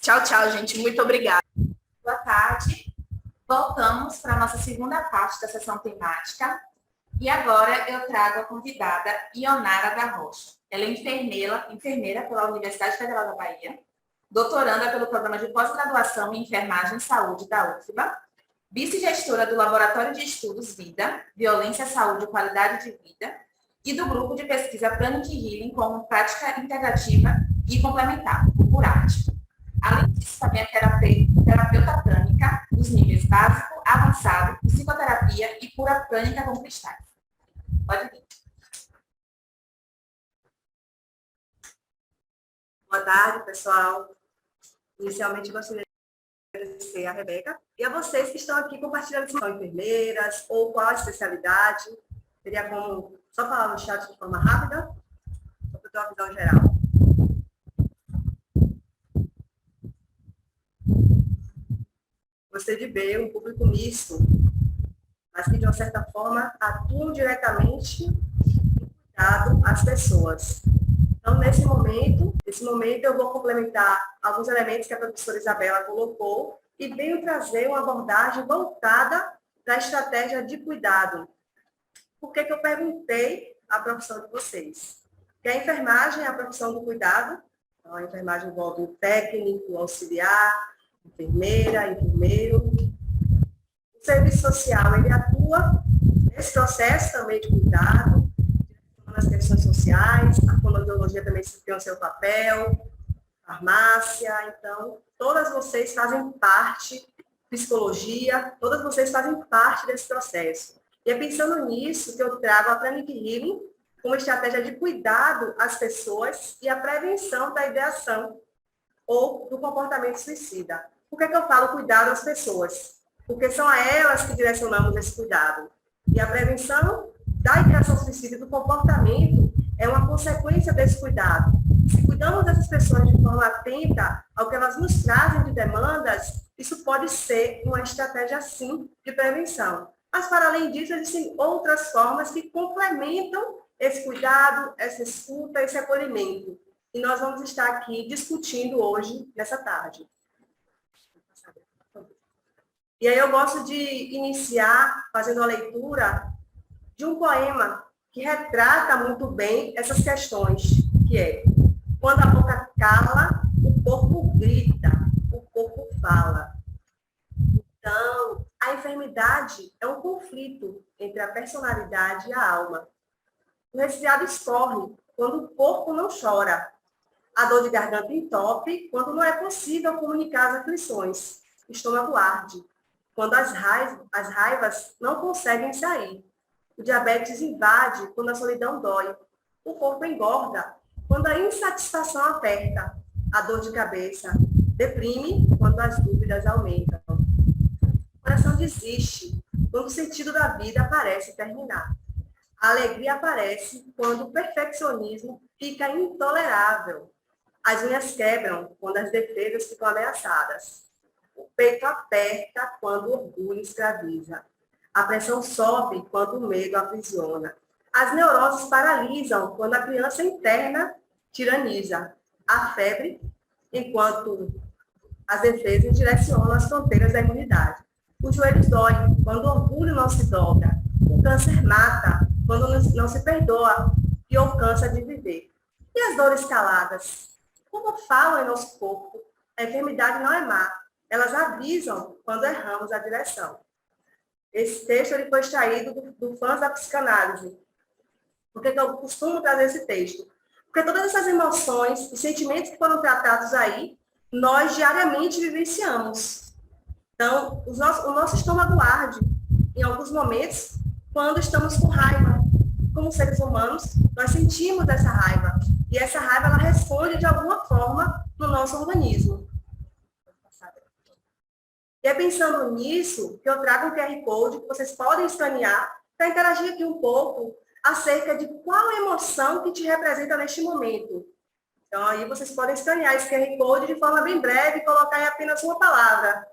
Tchau, tchau, gente. Muito obrigada. Boa tarde. Voltamos para a nossa segunda parte da sessão temática. E agora eu trago a convidada Ionara da Rocha. Ela é enfermeira pela Universidade Federal da Bahia, doutoranda pelo Programa de Pós-Graduação em Enfermagem e Saúde da UFBA, vice-gestora do Laboratório de Estudos Vida, Violência, Saúde e Qualidade de Vida, e do Grupo de Pesquisa Pranic Healing como Prática Integrativa e Complementar, o PURAT. Além disso, também é terapeuta prânica dos níveis básico, avançado, psicoterapia e cura prânica com cristais. Pode vir. Boa tarde, pessoal. Inicialmente, gostaria de agradecer a Rebeca e a vocês que estão aqui compartilhando se são enfermeiras ou qual a especialidade. Teria como só falar no chat de forma rápida, só para ter uma visão geral. Gostei de ver um público misto, mas que, de uma certa forma, atuam diretamente no cuidado às pessoas. Então, nesse momento eu vou complementar alguns elementos que a professora Isabela colocou e venho trazer uma abordagem voltada para a estratégia de cuidado. Por que eu perguntei a profissão de vocês? Porque a enfermagem é a profissão do cuidado. Então, a enfermagem envolve o técnico, o auxiliar, enfermeira, enfermeiro. O serviço social, ele atua nesse processo também de cuidado, nas questões sociais, a fonoaudiologia também tem o seu papel, farmácia, então, todas vocês fazem parte, psicologia, todas vocês fazem parte desse processo. E é pensando nisso que eu trago a Pranic Healing como estratégia de cuidado às pessoas e a prevenção da ideação ou do comportamento suicida. Por que eu falo cuidado às pessoas? Porque são a elas que direcionamos esse cuidado. E a prevenção da ideação suicida e do comportamento é uma consequência desse cuidado. Se cuidamos dessas pessoas de forma atenta ao que elas nos trazem de demandas, isso pode ser uma estratégia, sim, de prevenção. Mas, para além disso, existem outras formas que complementam esse cuidado, essa escuta, esse acolhimento. E nós vamos estar aqui discutindo hoje, nessa tarde. E aí eu gosto de iniciar fazendo a leitura de um poema que retrata muito bem essas questões, que é: quando a boca cala, o corpo grita, o corpo fala. Então, a enfermidade é um conflito entre a personalidade e a alma. O resfriado escorre quando o corpo não chora. A dor de garganta entope quando não é possível comunicar as aflições. O estômago arde quando as raivas não conseguem sair. O diabetes invade quando a solidão dói. O corpo engorda quando a insatisfação aperta. A dor de cabeça deprime quando as dúvidas aumentam. O coração desiste quando o sentido da vida parece terminar. A alegria aparece quando o perfeccionismo fica intolerável. As unhas quebram quando as defesas ficam ameaçadas. O peito aperta quando o orgulho escraviza. A pressão sobe quando o medo aprisiona. As neuroses paralisam quando a criança interna tiraniza. A febre, enquanto as defesas direcionam as fronteiras da imunidade. Os joelhos doem quando o orgulho não se dobra. O câncer mata quando não se perdoa e ou cansa de viver. E as dores caladas? Como falam em nosso corpo, a enfermidade não é má. Elas avisam quando erramos a direção. Esse texto ele foi extraído do Fãs da Psicanálise. Por que eu costumo trazer esse texto? Porque todas essas emoções e sentimentos que foram tratados aí, nós diariamente vivenciamos. Então, o nosso estômago arde, em alguns momentos, quando estamos com raiva. Como seres humanos, nós sentimos essa raiva. E essa raiva, ela responde de alguma forma no nosso organismo. E é pensando nisso que eu trago um QR Code que vocês podem escanear para interagir aqui um pouco acerca de qual emoção que te representa neste momento. Então, aí vocês podem escanear esse QR Code de forma bem breve e colocar em apenas uma palavra.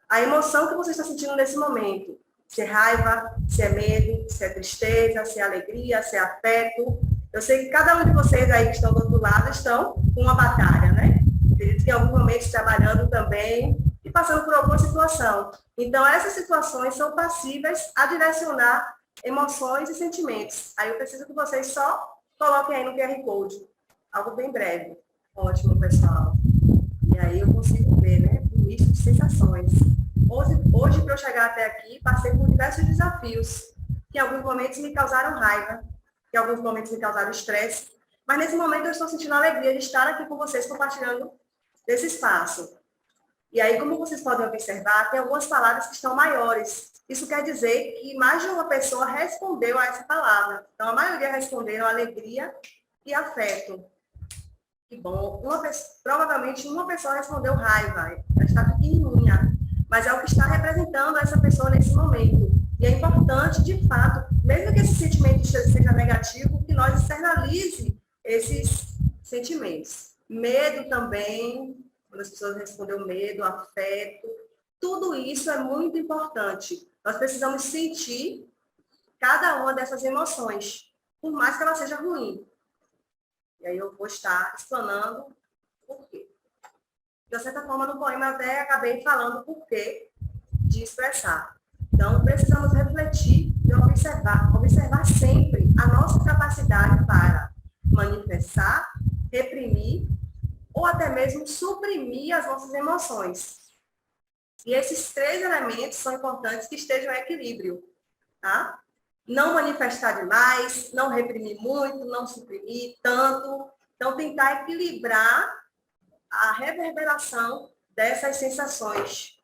A emoção que você está sentindo nesse momento. Se é raiva, se é medo, se é tristeza, se é alegria, se é afeto. Eu sei que cada um de vocês aí que estão do outro lado estão com uma batalha, né? Acredito que em alguns momentos trabalhando também e passando por alguma situação. Então, essas situações são passíveis a direcionar emoções e sentimentos. Aí eu preciso que vocês só coloquem aí no QR Code. Algo bem breve. Ótimo, pessoal. E aí eu consigo ver, né? Um misto de sensações. Hoje para eu chegar até aqui, passei por diversos desafios, que em alguns momentos me causaram raiva, que em alguns momentos me causaram estresse, mas nesse momento eu estou sentindo a alegria de estar aqui com vocês compartilhando desse espaço. E aí, como vocês podem observar, tem algumas palavras que estão maiores. Isso quer dizer que mais de uma pessoa respondeu a essa palavra. Então, a maioria responderam alegria e afeto. Que bom. Provavelmente uma pessoa respondeu raiva. Ela está pequenininha. Mas é o que está representando essa pessoa nesse momento. E é importante, de fato, mesmo que esse sentimento seja negativo, que nós externalize esses sentimentos. Medo também, quando as pessoas respondem medo, afeto, tudo isso é muito importante. Nós precisamos sentir cada uma dessas emoções, por mais que ela seja ruim. E aí eu vou estar explanando por quê. De certa forma, no poema eu até acabei falando o porquê de expressar. Então, precisamos refletir e observar sempre a nossa capacidade para manifestar, reprimir ou até mesmo suprimir as nossas emoções. E esses 3 elementos são importantes que estejam em equilíbrio, tá? Não manifestar demais, não reprimir muito, não suprimir tanto. Então, tentar equilibrar a reverberação dessas sensações.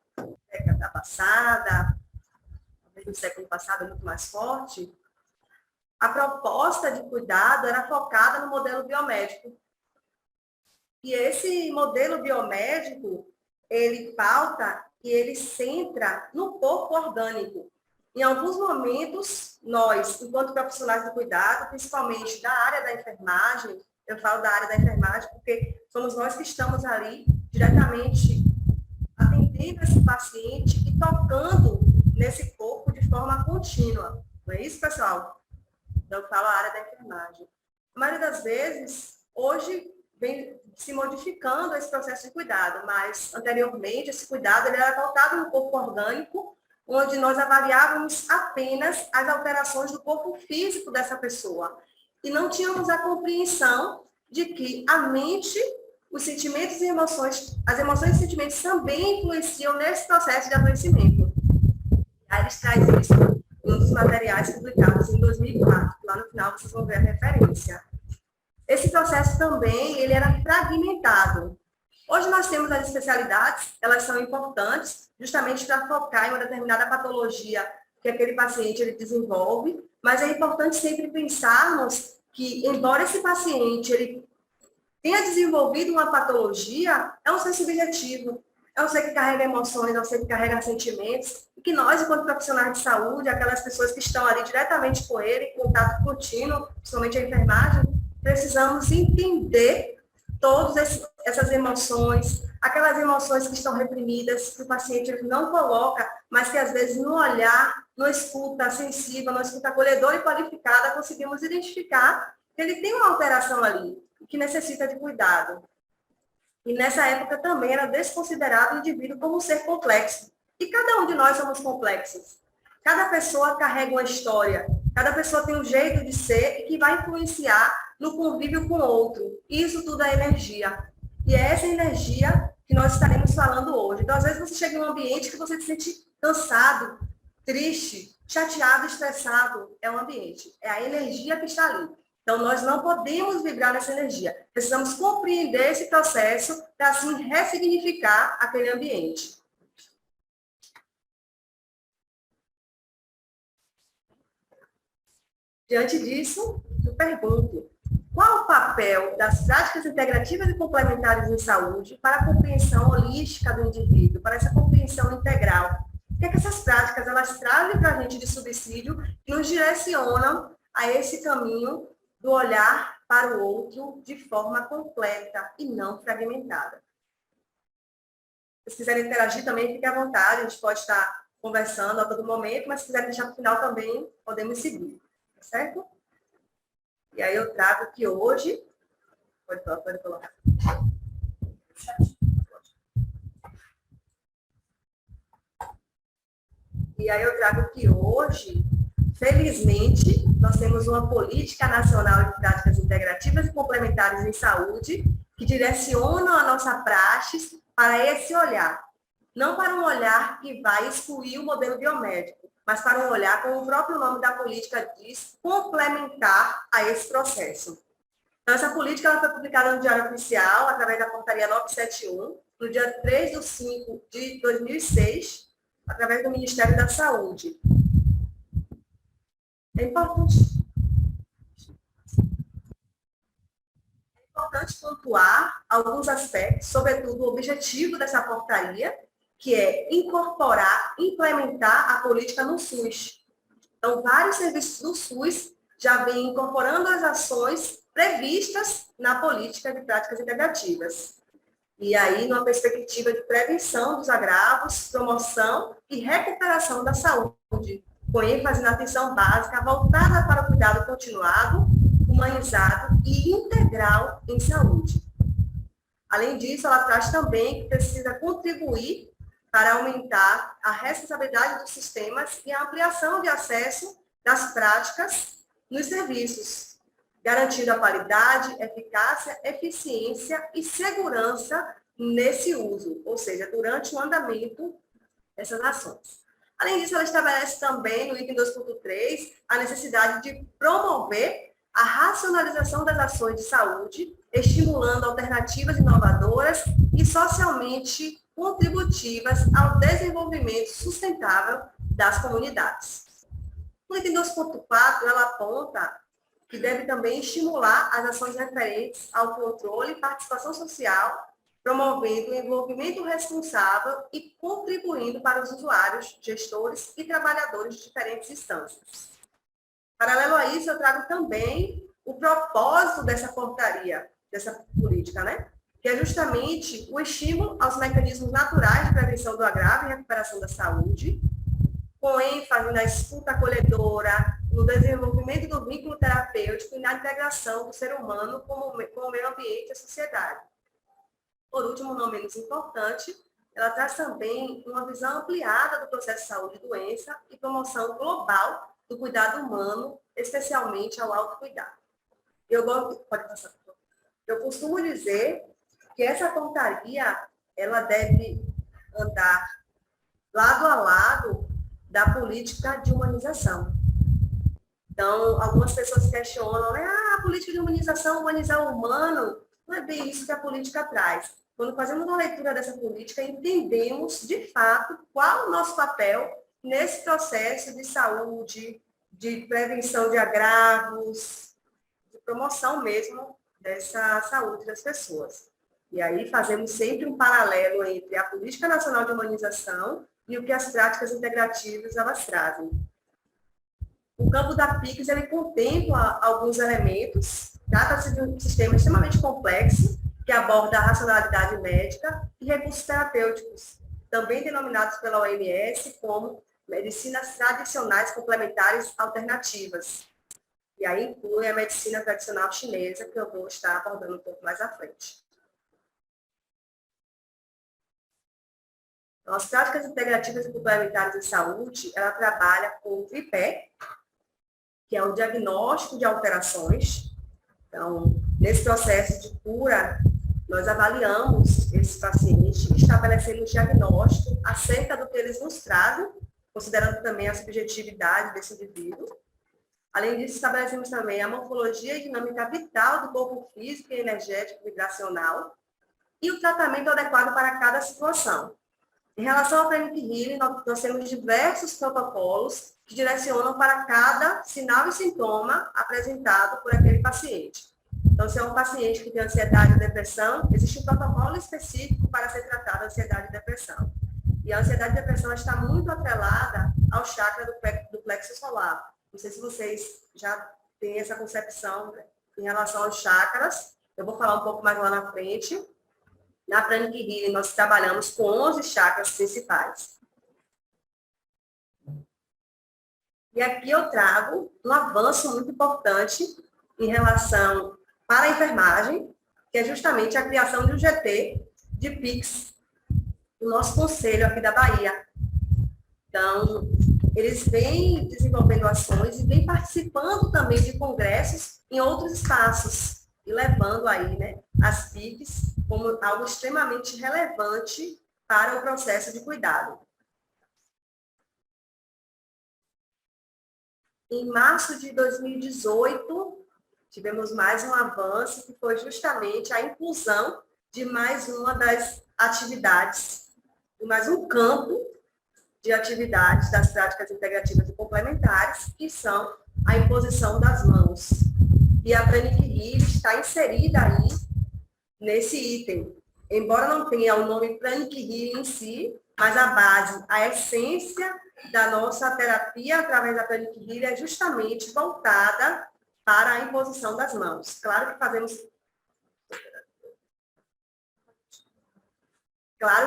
Década passada, talvez no século passado, muito mais forte, a proposta de cuidado era focada no modelo biomédico. E esse modelo biomédico, ele pauta e ele centra no corpo orgânico. Em alguns momentos, nós, enquanto profissionais do cuidado, principalmente da área da enfermagem, eu falo da área da enfermagem porque somos nós que estamos ali diretamente atendendo esse paciente e tocando nesse corpo de forma contínua. Não é isso, pessoal? Então, eu falo a área da enfermagem. A maioria das vezes, hoje, vem se modificando esse processo de cuidado, mas anteriormente esse cuidado ele era pautado no corpo orgânico, onde nós avaliávamos apenas as alterações do corpo físico dessa pessoa e não tínhamos a compreensão de que a mente, os sentimentos e emoções, as emoções e sentimentos também influenciam nesse processo de adoecimento. Aí eles trazem isso em um dos materiais publicados em 2004, lá no final vocês vão ver a referência. Esse processo também, ele era fragmentado. Hoje nós temos as especialidades, elas são importantes, justamente para focar em uma determinada patologia que aquele paciente ele desenvolve, mas é importante sempre pensarmos que, embora esse paciente ele tenha desenvolvido uma patologia, é um ser subjetivo, é um ser que carrega emoções, é um ser que carrega sentimentos, e que nós, enquanto profissionais de saúde, aquelas pessoas que estão ali diretamente com ele, em contato contínuo, principalmente a enfermagem, precisamos entender todas essas emoções, aquelas emoções que estão reprimidas, que o paciente não coloca, mas que às vezes no olhar, no escuta sensível, no escuta acolhedora e qualificada, conseguimos identificar que ele tem uma alteração ali, que necessita de cuidado. E nessa época também era desconsiderado o indivíduo como um ser complexo. E cada um de nós somos complexos. Cada pessoa carrega uma história, cada pessoa tem um jeito de ser e que vai influenciar no convívio com o outro. Isso tudo é energia. E é essa energia que nós estaremos falando hoje. Então, às vezes, você chega em um ambiente que você se sente cansado, triste, chateado, estressado. É o ambiente. É a energia que está ali. Então, nós não podemos vibrar nessa energia. Precisamos compreender esse processo para, assim, ressignificar aquele ambiente. Diante disso, eu pergunto, qual o papel das práticas integrativas e complementares em saúde para a compreensão holística do indivíduo, para essa compreensão integral? O que é que essas práticas elas trazem para a gente de subsídio e nos direcionam a esse caminho do olhar para o outro de forma completa e não fragmentada? Se quiserem interagir também, fique à vontade, a gente pode estar conversando a todo momento, mas se quiser deixar para o final também, podemos seguir, tá certo? E aí eu trago que hoje... Pode colocar. E aí eu trago que hoje, felizmente, nós temos uma política nacional de práticas integrativas e complementares em saúde que direcionam a nossa praxis para esse olhar. Não para um olhar que vai excluir o modelo biomédico, mas para um olhar, como o próprio nome da política diz, complementar a esse processo. Então, essa política ela foi publicada no Diário Oficial, através da portaria 971, no dia 3/5/2006, através do Ministério da Saúde. É importante pontuar alguns aspectos, sobretudo o objetivo dessa portaria, que é incorporar, implementar a política no SUS. Então, vários serviços do SUS já vêm incorporando as ações previstas na política de práticas integrativas. E aí, numa perspectiva de prevenção dos agravos, promoção e recuperação da saúde, com ênfase na atenção básica voltada para o cuidado continuado, humanizado e integral em saúde. Além disso, ela traz também que precisa contribuir para aumentar a responsabilidade dos sistemas e a ampliação de acesso das práticas nos serviços, garantindo a qualidade, eficácia, eficiência e segurança nesse uso, ou seja, durante o andamento dessas ações. Além disso, ela estabelece também, no item 2.3, a necessidade de promover a racionalização das ações de saúde, estimulando alternativas inovadoras e socialmente contributivas ao desenvolvimento sustentável das comunidades. No item 2.4, ela aponta que deve também estimular as ações referentes ao controle e participação social, promovendo o envolvimento responsável e contribuindo para os usuários, gestores e trabalhadores de diferentes instâncias. Paralelo a isso, eu trago também o propósito dessa portaria, dessa política, né? Que é justamente o estímulo aos mecanismos naturais de prevenção do agravo e recuperação da saúde, com ênfase na escuta acolhedora, no desenvolvimento do vínculo terapêutico e na integração do ser humano com o meio ambiente e a sociedade. Por último, não menos importante, ela traz também uma visão ampliada do processo de saúde e doença e promoção global do cuidado humano, especialmente ao autocuidado. Eu costumo dizer que essa portaria ela deve andar lado a lado da política de humanização. Então, algumas pessoas questionam, a política de humanização, humanizar o humano, não é bem isso que a política traz. Quando fazemos uma leitura dessa política, entendemos, de fato, qual o nosso papel nesse processo de saúde, de prevenção de agravos, de promoção mesmo dessa saúde das pessoas. E aí fazemos sempre um paralelo entre a Política Nacional de Humanização e o que as práticas integrativas elas trazem. O campo da PICS ele contempla alguns elementos, trata-se de um sistema extremamente complexo, que aborda a racionalidade médica e recursos terapêuticos, também denominados pela OMS como medicinas tradicionais complementares alternativas. E aí inclui a medicina tradicional chinesa, que eu vou estar abordando um pouco mais à frente. Então, as práticas integrativas e complementares em saúde, ela trabalha com o tripé, que é o diagnóstico de alterações. Então, nesse processo de cura, nós avaliamos esses pacientes, estabelecemos diagnóstico acerca do que eles nos trazem, considerando também a subjetividade desse indivíduo. Além disso, estabelecemos também a morfologia e dinâmica vital do corpo físico e energético vibracional e o tratamento adequado para cada situação. Em relação ao Pranic Healing, nós temos diversos protocolos que direcionam para cada sinal e sintoma apresentado por aquele paciente. Então, se é um paciente que tem ansiedade e depressão, existe um protocolo específico para ser tratado a ansiedade e depressão. E a ansiedade e depressão está muito atrelada ao chakra do plexo solar. Não sei se vocês já têm essa concepção, né, em relação aos chakras. Eu vou falar um pouco mais lá na frente. Na Pranic Healing, nós trabalhamos com 11 chakras principais. E aqui eu trago um avanço muito importante em relação para a enfermagem, que é justamente a criação de um GT de PIX, do nosso conselho aqui da Bahia. Então, eles vêm desenvolvendo ações e vêm participando também de congressos em outros espaços, e levando aí, né, as PICs como algo extremamente relevante para o processo de cuidado. Em março de 2018, tivemos mais um avanço, que foi justamente a inclusão de mais uma das atividades, de mais um campo de atividades das práticas integrativas e complementares, que são a imposição das mãos. E a Pranic Healing está inserida aí nesse item. Embora não tenha o nome Pranic Healing em si, mas a base, a essência da nossa terapia através da Pranic Healing é justamente voltada para a imposição das mãos. Claro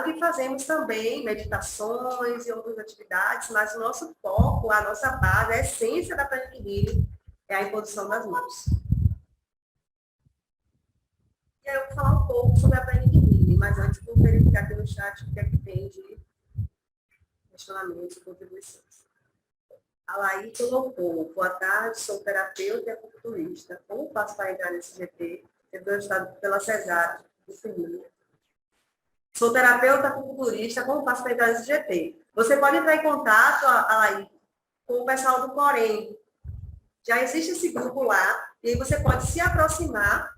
que fazemos também meditações e outras atividades, mas o nosso foco, a nossa base, a essência da Pranic Healing é a imposição das mãos. E aí eu vou falar um pouco sobre a Pranic Healing, mas antes vou verificar aqui no chat o que é que tem de questionamentos e contribuições. A Laí colocou: boa tarde, sou terapeuta e acupunturista. Como faço para entrar nesse GT? Tendo ajudado pela cesárea do filho. Sou terapeuta acupunturista, como faço para entrar nesse GT? Você pode entrar em contato, Laí, com o pessoal do Corém. Já existe esse grupo lá, e aí você pode se aproximar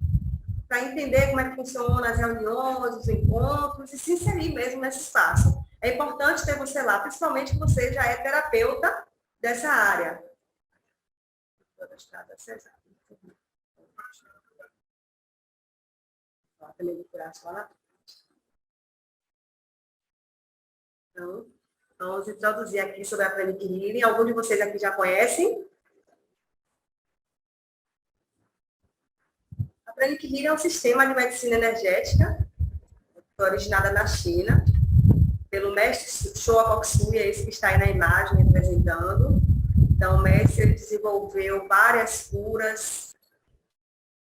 para entender como é que funciona as reuniões, os encontros, e se inserir mesmo nesse espaço. É importante ter você lá, principalmente que você já é terapeuta dessa área. Então, vamos introduzir aqui sobre a Pranic Healing. Alguns de vocês aqui já conhecem. A Pranic Healing é um sistema de medicina energética, originada na China, pelo mestre Choa Kok-Sui, é esse que está aí na imagem representando. Então, o mestre ele desenvolveu várias curas,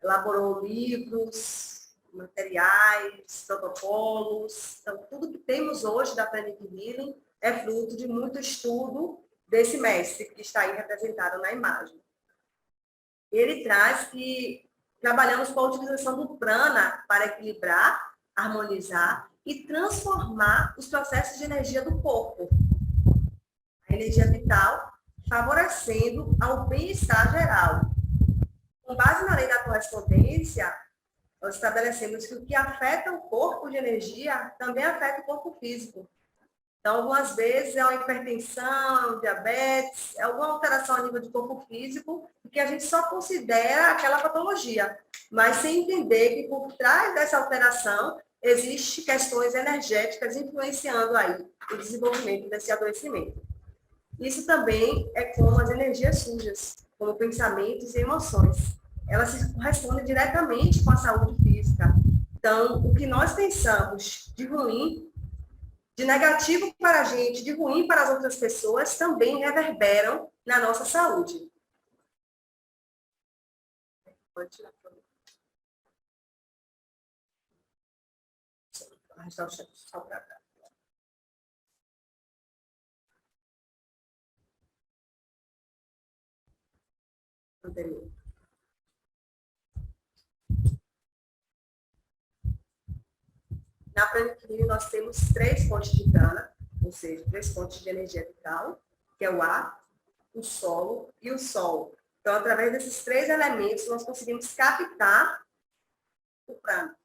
elaborou livros, materiais, protocolos. Então, tudo que temos hoje da Pranic Healing é fruto de muito estudo desse mestre que está aí representado na imagem. Ele traz que trabalhamos com a utilização do prana para equilibrar, harmonizar e transformar os processos de energia do corpo. A energia vital, favorecendo ao bem-estar geral. Com base na lei da correspondência, nós estabelecemos que o que afeta o corpo de energia também afeta o corpo físico. Então, algumas vezes é uma hipertensão, diabetes, é alguma alteração a nível de corpo físico, que a gente só considera aquela patologia, mas sem entender que por trás dessa alteração existem questões energéticas influenciando aí o desenvolvimento desse adoecimento. Isso também é como as energias sujas, como pensamentos e emoções. Elas se correspondem diretamente com a saúde física. Então, o que nós pensamos de ruim, de negativo para a gente, de ruim para as outras pessoas, também reverberam na nossa saúde. Pode tirar. Arrastar o chão para cá. Anterior. Na Pranic Healing, nós temos 3 fontes de prana, ou seja, 3 fontes de energia vital, que é o ar, o solo e o sol. Então, através desses 3 elementos, nós conseguimos captar o prana.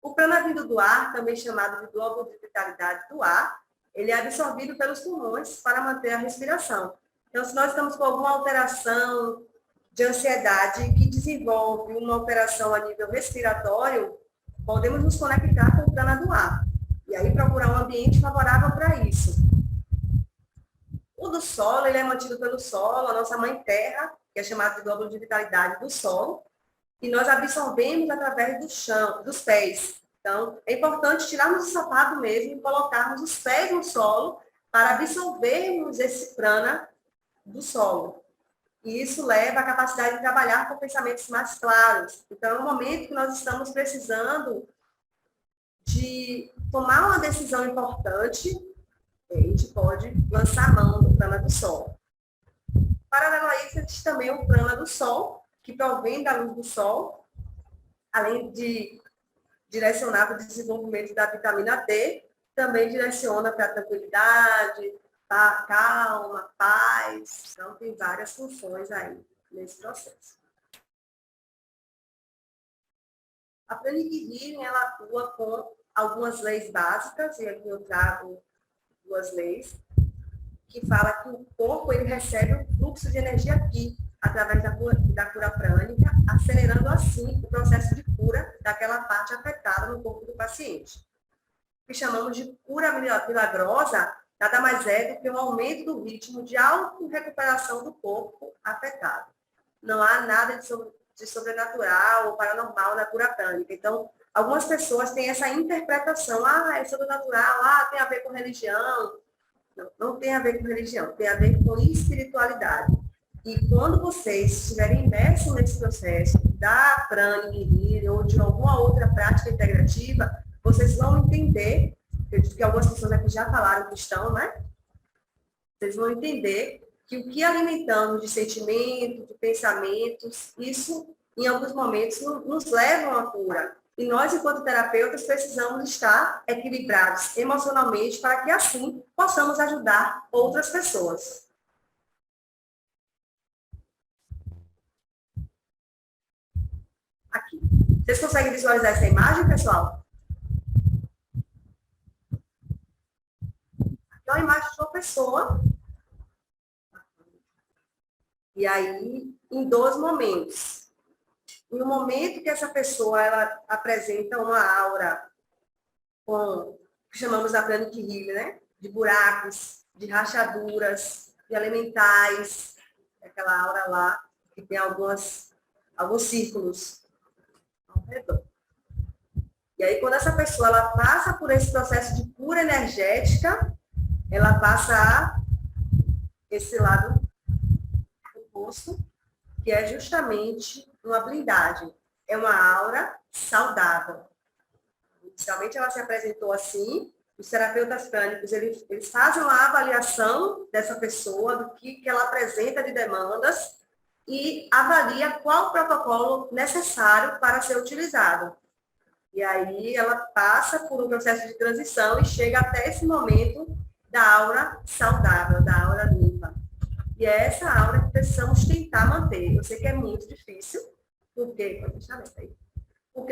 O prana vindo do ar, também chamado de glóbulo de vitalidade do ar, ele é absorvido pelos pulmões para manter a respiração. Então, se nós estamos com alguma alteração de ansiedade que desenvolve uma alteração a nível respiratório, podemos nos conectar com o prana do ar. E aí procurar um ambiente favorável para isso. O do solo, ele é mantido pelo solo, a nossa mãe terra, que é chamada de glóbulo de vitalidade do solo, e nós absorvemos através do chão, dos pés. Então, é importante tirarmos o sapato mesmo e colocarmos os pés no solo para absorvermos esse prana do solo. E isso leva à capacidade de trabalhar com pensamentos mais claros. Então, é um momento que nós estamos precisando de tomar uma decisão importante, a gente pode lançar mão do prana do sol. Paralelo a isso, existe também o prana do sol, que provém da luz do sol, além de direcionar para o desenvolvimento da vitamina D, também direciona para a tranquilidade, para calma, paz. Então, tem várias funções aí nesse processo. A Pranic Healing, ela atua com algumas leis básicas, e aqui eu trago duas leis, que fala que o corpo ele recebe um fluxo de energia aqui, através da cura prânica, acelerando assim o processo de cura daquela parte afetada no corpo do paciente. O que chamamos de cura milagrosa nada mais é do que um aumento do ritmo de auto-recuperação do corpo afetado. Não há nada de sobrenatural ou paranormal na cura prânica. Então, algumas pessoas têm essa interpretação, é sobrenatural, tem a ver com religião. Não, não tem a ver com religião, tem a ver com espiritualidade. E quando vocês estiverem imersos nesse processo da Pranic Healing ou de alguma outra prática integrativa, vocês vão entender, eu disse que algumas pessoas aqui já falaram que estão, né? Vocês vão entender que o que alimentamos de sentimentos, de pensamentos, isso, em alguns momentos, nos leva à cura. E nós, enquanto terapeutas, precisamos estar equilibrados emocionalmente para que, assim, possamos ajudar outras pessoas. Aqui. Vocês conseguem visualizar essa imagem, pessoal? Aqui é uma imagem de uma pessoa. E aí, em dois momentos. No momento que essa pessoa ela apresenta uma aura com o que chamamos a Pranic Healing, né? De buracos, de rachaduras, de elementais, aquela aura lá que tem alguns círculos ao redor. E aí, quando essa pessoa ela passa por esse processo de cura energética, ela passa a esse lado oposto, que é justamente uma blindagem. É uma aura saudável. Inicialmente ela se apresentou assim, os terapeutas prânicos, eles fazem uma avaliação dessa pessoa, do que ela apresenta de demandas, e avalia qual o protocolo necessário para ser utilizado. E aí ela passa por um processo de transição e chega até esse momento da aura saudável, da aura limpa. E é essa aura que precisamos tentar manter. Eu sei que é muito difícil, porque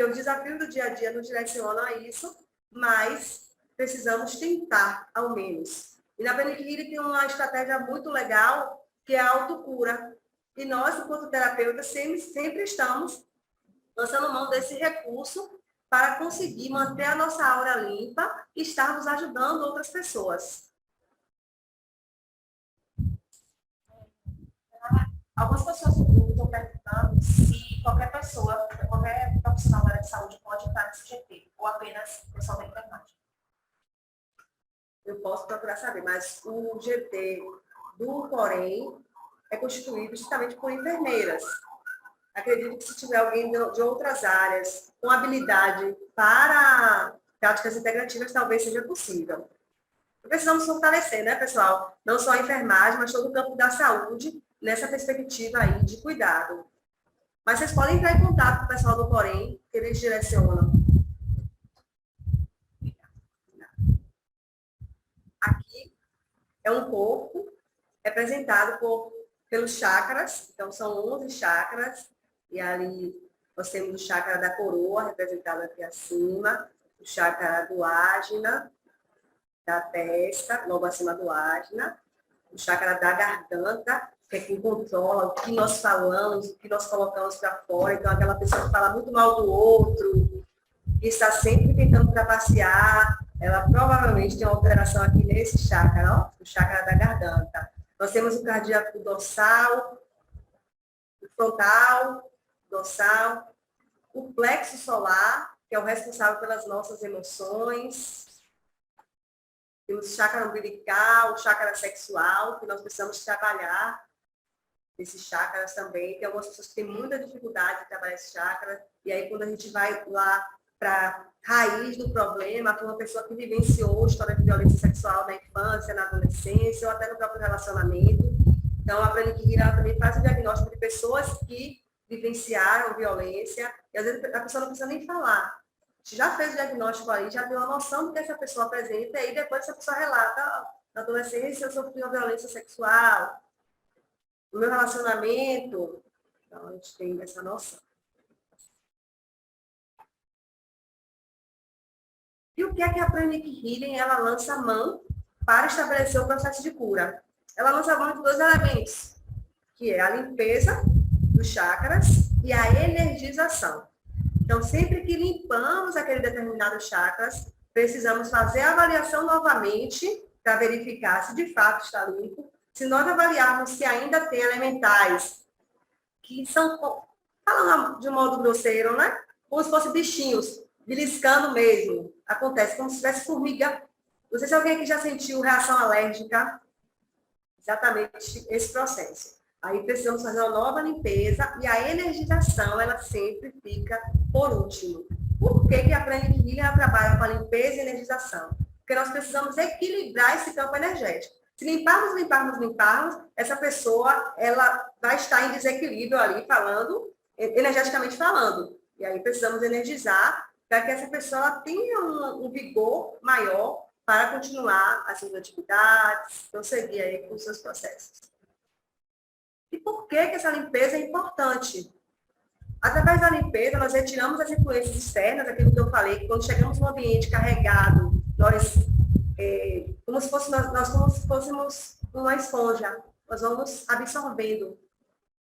o desafio do dia a dia nos direciona a isso, mas precisamos tentar, ao menos. E na Pranic Healing tem uma estratégia muito legal, que é a autocura. E nós, enquanto terapeutas, sempre estamos lançando mão desse recurso para conseguir manter a nossa aura limpa e estarmos ajudando outras pessoas. Algumas pessoas do grupo estão perguntando se qualquer pessoa, qualquer profissional da área de saúde pode entrar nesse GT, ou apenas o pessoal da enfermagem. Eu posso procurar saber, mas o GT do Corém é constituído justamente por enfermeiras. Acredito que se tiver alguém de outras áreas com habilidade para práticas integrativas, talvez seja possível. Precisamos fortalecer, né, pessoal? Não só a enfermagem, mas todo o campo da saúde, nessa perspectiva aí de cuidado. Mas vocês podem entrar em contato com o pessoal do Corém, que eles direcionam. Aqui é um corpo representado pelos chakras, então são 11 chakras, e ali nós temos o chakra da coroa, representado aqui acima, o chakra do ágina, da testa, logo acima do ágina, o chakra da garganta, que é quem controla o que nós falamos, o que nós colocamos para fora. Então, aquela pessoa que fala muito mal do outro, que está sempre tentando trapacear, ela provavelmente tem uma alteração aqui nesse chakra, ó, o chakra da garganta. Nós temos o cardíaco dorsal, o frontal, dorsal, o plexo solar, que é o responsável pelas nossas emoções. Temos o chakra umbilical, o chakra sexual, que nós precisamos trabalhar esses chakras também. Tem algumas pessoas que têm muita dificuldade de trabalhar esses chakras, e aí quando a gente vai lá para a raiz do problema, para uma pessoa que vivenciou história de violência sexual na infância, na adolescência, ou até no próprio relacionamento. Então, a Pranic Healing também faz o diagnóstico de pessoas que vivenciaram violência, e às vezes a pessoa não precisa nem falar. Já fez o diagnóstico ali, já tem uma noção do que essa pessoa apresenta, e aí depois essa pessoa relata, na adolescência eu sofri uma violência sexual, no meu relacionamento. Então, a gente tem essa noção. E o que é que a Pranic Healing ela lança mão para estabelecer o processo de cura? Ela lança mão de 2 elementos, que é a limpeza dos chakras e a energização. Então, sempre que limpamos aquele determinado chakras, precisamos fazer a avaliação novamente para verificar se de fato está limpo. Se nós avaliarmos que ainda tem elementais que são, falando de um modo grosseiro, né? Como se fossem bichinhos, beliscando mesmo. Acontece como se tivesse formiga. Não sei se alguém aqui já sentiu reação alérgica. Exatamente esse processo. Aí precisamos fazer uma nova limpeza e a energização, ela sempre fica por último. Por que a Pranic Healing trabalha com a limpeza e energização? Porque nós precisamos equilibrar esse campo energético. Se limparmos, essa pessoa ela vai estar em desequilíbrio ali, energeticamente falando. E aí precisamos energizar para que essa pessoa tenha um vigor maior para continuar as suas atividades, prosseguir aí com os seus processos. E por que essa limpeza é importante? Através da limpeza, nós retiramos as influências externas, aquilo que eu falei, que quando chegamos num ambiente carregado, nós, como se fôssemos uma esponja, nós vamos absorvendo.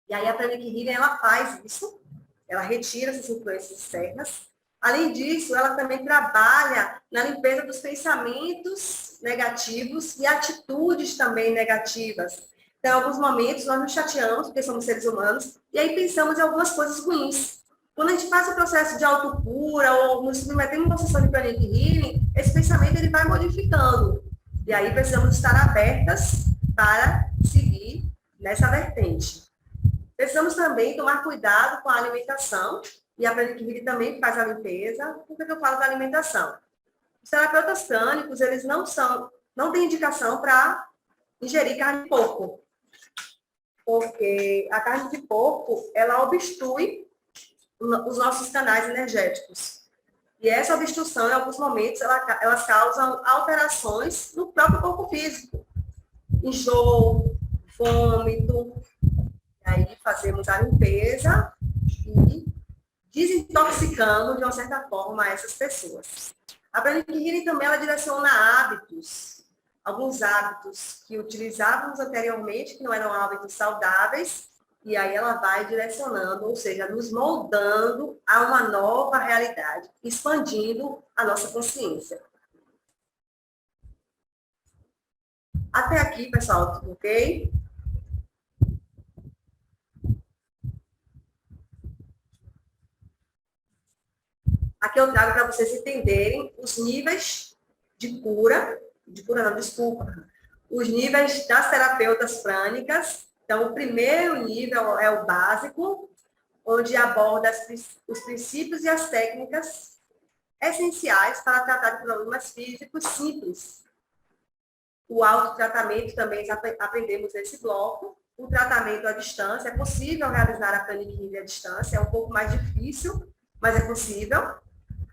E aí a Pranic Healing, ela faz isso, ela retira essas influências externas. Além disso, ela também trabalha na limpeza dos pensamentos negativos e atitudes também negativas. Então, em alguns momentos, nós nos chateamos, porque somos seres humanos, e aí pensamos em algumas coisas ruins. Quando a gente faz o processo de autocura ou nos submetemos a uma sessão de Pranic Healing, esse pensamento ele vai modificando. E aí precisamos estar abertas para seguir nessa vertente. Precisamos também tomar cuidado com a alimentação, e a Pranic Healing também faz a limpeza. Por que eu falo da alimentação? Os terapeutas prânicos, eles não têm indicação para ingerir carne de porco, porque a carne de porco, ela obstrui os nossos canais energéticos. E essa obstrução, em alguns momentos, elas causam alterações no próprio corpo físico. Enjoo, vômito. E aí fazemos a limpeza e desintoxicamos, de uma certa forma, essas pessoas. A Pranic Healing também ela direciona hábitos, alguns hábitos que utilizávamos anteriormente, que não eram hábitos saudáveis, e aí ela vai direcionando, ou seja, nos moldando a uma nova realidade, expandindo a nossa consciência. Até aqui, pessoal, tudo ok? Aqui eu trago para vocês entenderem os níveis de cura não, desculpa, os níveis das terapeutas prânicas. Então, o primeiro nível é o básico, onde aborda os princípios e as técnicas essenciais para tratar de problemas físicos simples. O autotratamento também aprendemos nesse bloco. O tratamento à distância, é possível realizar a Pranic Healing à distância, é um pouco mais difícil, mas é possível.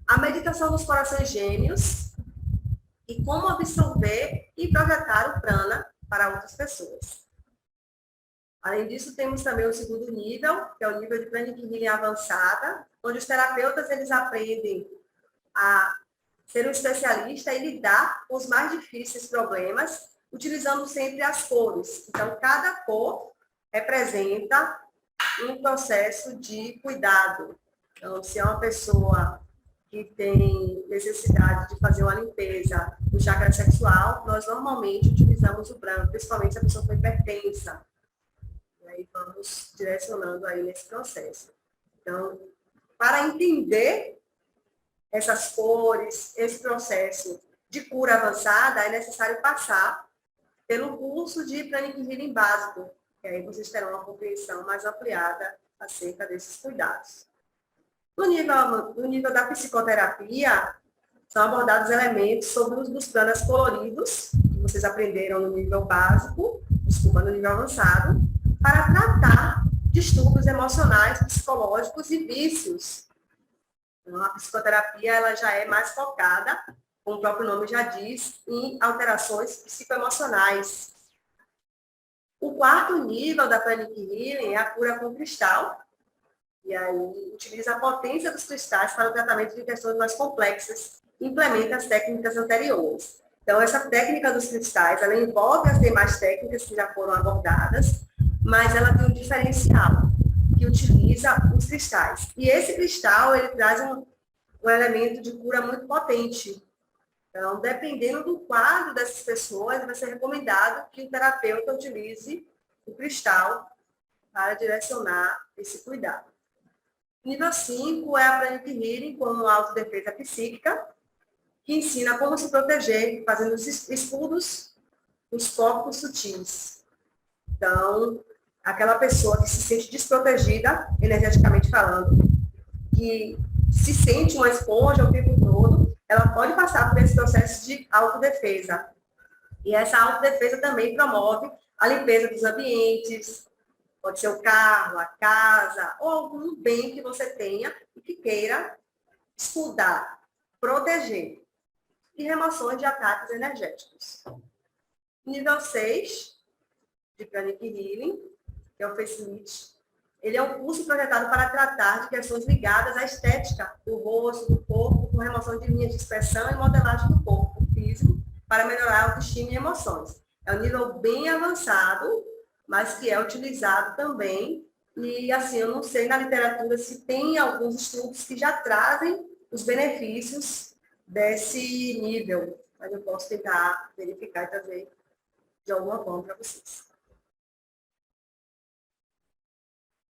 A meditação dos corações gêmeos e como absorver e projetar o prana para outras pessoas. Além disso, temos também o segundo nível, que é o nível de Pranic Healing avançada, onde os terapeutas eles aprendem a ser um especialista e lidar com os mais difíceis problemas, utilizando sempre as cores. Então, cada cor representa um processo de cuidado. Então, se é uma pessoa que tem necessidade de fazer uma limpeza do chakra sexual, nós normalmente utilizamos o branco, principalmente se a pessoa for hipertensa. E aí vamos direcionando aí nesse processo. Então, para entender essas cores, esse processo de cura avançada, é necessário passar pelo curso de Pranic Healing básico, E aí vocês terão uma compreensão mais ampliada acerca desses cuidados. No nível da psicoterapia, são abordados elementos sobre o uso dos planos coloridos, que vocês aprenderam no nível básico, no nível avançado, para tratar distúrbios emocionais, psicológicos e vícios. Então, a psicoterapia ela já é mais focada, como o próprio nome já diz, em alterações psicoemocionais. O quarto nível da Pranic Healing é a cura com cristal, e aí utiliza a potência dos cristais para o tratamento de questões mais complexas, e implementa as técnicas anteriores. Então, essa técnica dos cristais, ela envolve as demais técnicas que já foram abordadas, mas ela tem um diferencial, que utiliza os cristais. E esse cristal, ele traz um elemento de cura muito potente. Então, dependendo do quadro dessas pessoas, vai ser recomendado que o terapeuta utilize o cristal para direcionar esse cuidado. Nível 5 é a Pranic Healing como autodefesa psíquica, que ensina como se proteger, fazendo estudos dos corpos sutis. Então, aquela pessoa que se sente desprotegida, energeticamente falando, que se sente uma esponja o tempo todo, ela pode passar por esse processo de autodefesa. E essa autodefesa também promove a limpeza dos ambientes, pode ser o carro, a casa, ou algum bem que você tenha e que queira escudar, proteger. E remoções de ataques energéticos. Nível 6, de Pranic Healing, que é o Facelift, ele é um curso projetado para tratar de questões ligadas à estética do rosto, do corpo, com remoção de linhas de expressão e modelagem do corpo físico, para melhorar a autoestima e emoções. É um nível bem avançado, mas que é utilizado também, e assim, eu não sei na literatura se tem alguns estudos que já trazem os benefícios desse nível, mas eu posso tentar verificar e trazer de alguma forma para vocês.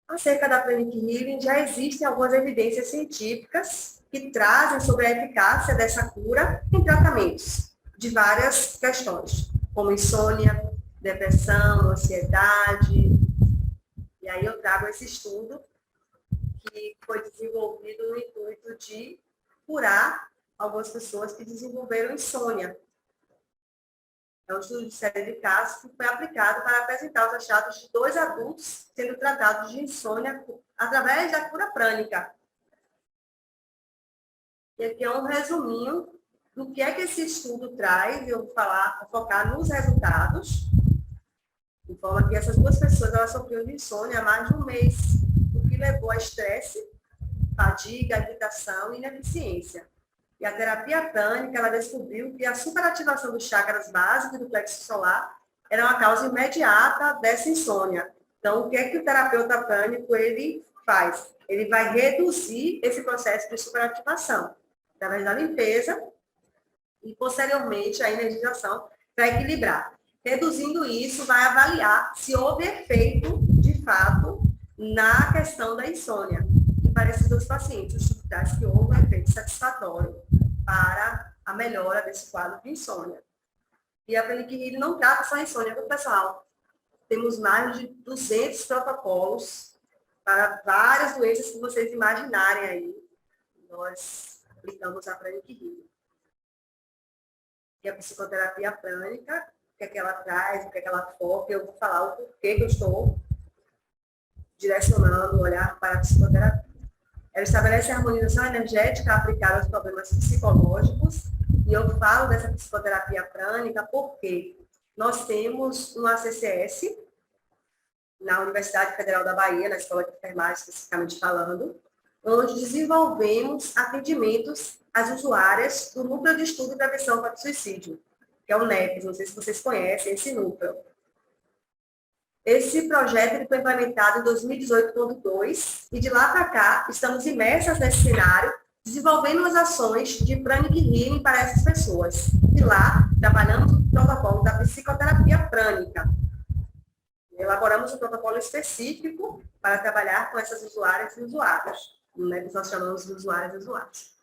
Acerca da Pranic Healing, já existem algumas evidências científicas que trazem sobre a eficácia dessa cura em tratamentos de várias questões, como insônia, depressão, ansiedade. E aí eu trago esse estudo que foi desenvolvido no intuito de curar algumas pessoas que desenvolveram insônia. É um estudo de série de casos que foi aplicado para apresentar os achados de 2 adultos sendo tratados de insônia através da cura prânica. E aqui é um resuminho do que é que esse estudo traz. Eu vou focar nos resultados, de forma que essas 2 pessoas elas sofriam de insônia há mais de um mês, o que levou a estresse, fadiga, irritação e ineficiência. E a terapia prânica, ela descobriu que a superativação dos chakras básicos e do plexo solar era uma causa imediata dessa insônia. Então, o que é que o terapeuta prânico ele faz? Ele vai reduzir esse processo de superativação, através da limpeza e, posteriormente, a energização para equilibrar. Reduzindo isso, vai avaliar se houve efeito, de fato, na questão da insônia. E para esses 2 pacientes, os hospitais que houve um efeito satisfatório para a melhora desse quadro de insônia. E a Pranic Healing não trata só a insônia, viu, pessoal? Temos mais de 200 protocolos para várias doenças que vocês imaginarem aí. Nós aplicamos a Pranic Healing. E a psicoterapia prânica, o que é que ela traz, o que é que ela foca, eu vou falar o porquê que eu estou direcionando o olhar para a psicoterapia. Ela estabelece a harmonização energética aplicada aos problemas psicológicos, e eu falo dessa psicoterapia prânica porque nós temos uma ACCS na Universidade Federal da Bahia, na Escola de Enfermagem, especificamente falando, onde desenvolvemos atendimentos às usuárias do Núcleo de Estudo e Prevenção para o Suicídio, que é o NEPS, não sei se vocês conhecem esse núcleo. Esse projeto ele foi implementado em 2018.2 e de lá para cá estamos imersas nesse cenário, desenvolvendo as ações de Pranic Healing para essas pessoas. E lá trabalhamos o protocolo da psicoterapia prânica. Elaboramos um protocolo específico para trabalhar com essas usuárias e usuários, né, que nós chamamos de usuários e usuários.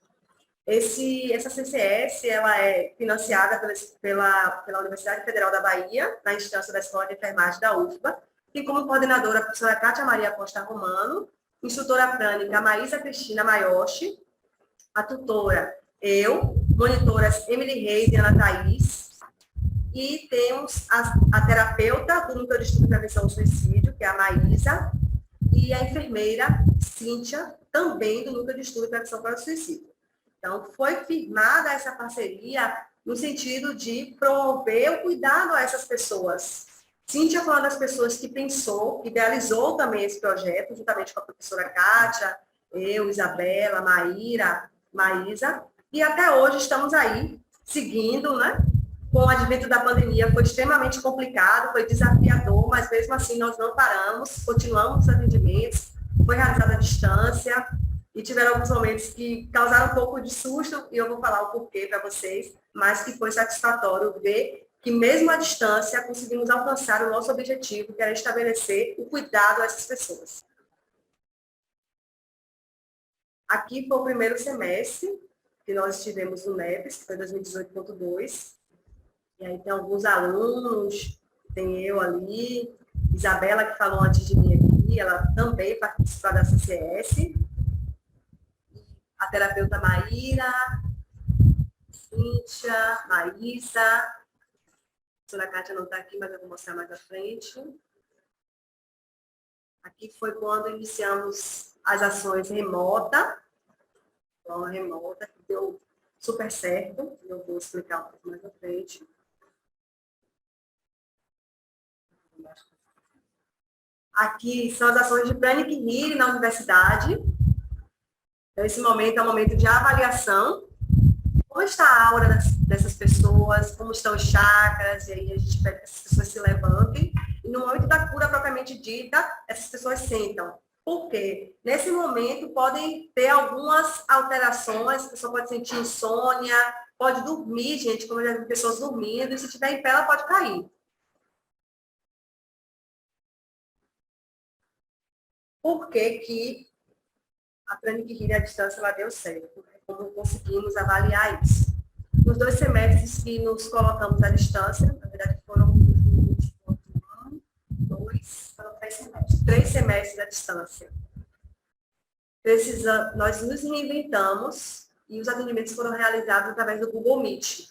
Essa CCS ela é financiada pela Universidade Federal da Bahia, na instância da Escola de Enfermagem da UFBA, tem como coordenadora a professora Kátia Maria Costa Romano, instrutora prânica Maísa Cristina Maioshi, a tutora eu, monitoras Emily Reis e Ana Thaís, e temos a terapeuta do Núcleo de Estudo e Prevenção ao Suicídio, que é a Maísa, e a enfermeira Cíntia, também do Núcleo de Estudo e Prevenção para o Suicídio. Então, foi firmada essa parceria no sentido de promover o cuidado a essas pessoas. Cíntia foi uma das pessoas que pensou, idealizou também esse projeto, juntamente com a professora Kátia, eu, Isabela, Maíra, Maísa, e até hoje estamos aí, seguindo, né? Com o advento da pandemia foi extremamente complicado, foi desafiador, mas mesmo assim nós não paramos, continuamos os atendimentos, foi realizada à distância, e tiveram alguns momentos que causaram um pouco de susto, e eu vou falar o porquê para vocês, mas que foi satisfatório ver que mesmo à distância conseguimos alcançar o nosso objetivo, que era estabelecer o cuidado a essas pessoas. Aqui foi o primeiro semestre que nós estivemos no NEPES, que foi 2018.2, e aí tem alguns alunos, tem eu ali, Isabela, que falou antes de mim aqui, ela também participou da CCS, a terapeuta Maíra, Cíntia, Maísa, a professora Kátia não está aqui, mas eu vou mostrar mais à frente. Aqui foi quando iniciamos as ações remota, que deu super certo, eu vou explicar um pouco mais à frente. Aqui são as ações de Panic Healing na universidade. Então, esse momento é um momento de avaliação. Como está a aura dessas pessoas, como estão os chakras, e aí a gente pede que essas pessoas se levantem. E no momento da cura propriamente dita, essas pessoas sentam. Por quê? Nesse momento podem ter algumas alterações, a pessoa pode sentir insônia, pode dormir, gente, como eu já vi pessoas dormindo, e se estiver em pé, ela pode cair. Por que que a Panic Healing à distância ela deu certo? Como conseguimos avaliar isso? Nos 2 semestres que nos colocamos à distância, na verdade foram 3 semestres. 3 semestres à distância. Nós nos reinventamos e os atendimentos foram realizados através do Google Meet.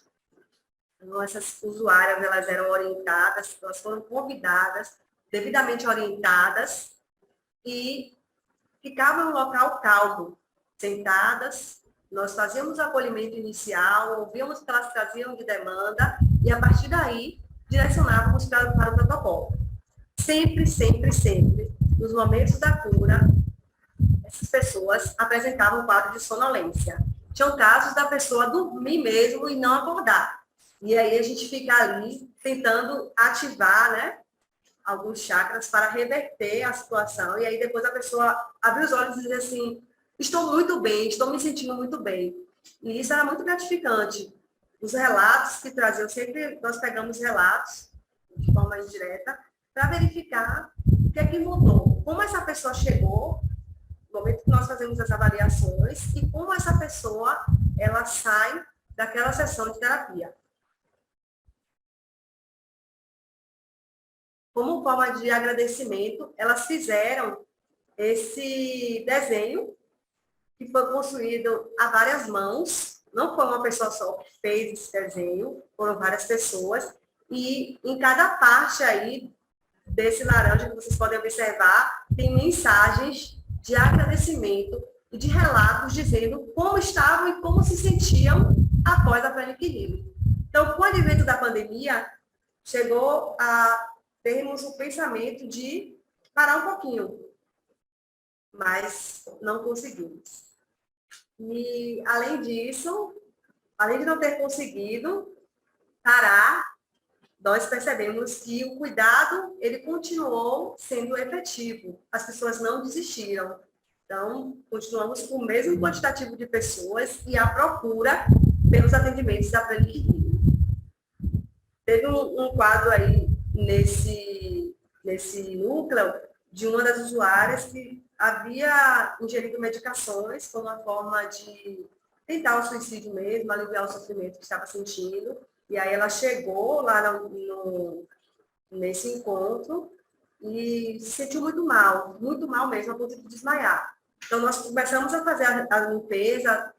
Então, essas usuárias, elas eram orientadas, elas foram convidadas, devidamente orientadas, e ficavam no local calmo, sentadas, nós fazíamos o acolhimento inicial, ouvíamos o que elas traziam de demanda e, a partir daí, direcionávamos para o protocolo. Sempre, sempre, sempre, nos momentos da cura, essas pessoas apresentavam um quadro de sonolência. Tinham casos da pessoa dormir mesmo e não acordar. E aí a gente fica ali tentando ativar, né, alguns chakras para reverter a situação, e aí depois a pessoa abre os olhos e diz assim, estou muito bem, estou me sentindo muito bem. E isso era muito gratificante. Os relatos que traziam, sempre nós pegamos relatos, de forma indireta, para verificar o que é que mudou, como essa pessoa chegou, no momento que nós fazemos as avaliações, e como essa pessoa, ela sai daquela sessão de terapia. Como forma de agradecimento, elas fizeram esse desenho, que foi construído a várias mãos, não foi uma pessoa só que fez esse desenho, foram várias pessoas, e em cada parte aí desse laranja que vocês podem observar, tem mensagens de agradecimento e de relatos dizendo como estavam e como se sentiam após a Panic Healing. Então, com o advento da pandemia, chegou a termos o pensamento de parar um pouquinho, mas não conseguimos. E, além disso, além de não ter conseguido parar, nós percebemos que o cuidado, ele continuou sendo efetivo. As pessoas não desistiram. Então, continuamos com o mesmo quantitativo de pessoas e a procura pelos atendimentos da Panic Healing. Teve um quadro aí nesse núcleo de uma das usuárias que havia ingerido medicações como uma forma de tentar o suicídio mesmo, aliviar o sofrimento que estava sentindo. E aí ela chegou lá nesse encontro e se sentiu muito mal mesmo, a ponto de desmaiar. Então, nós começamos a fazer a limpeza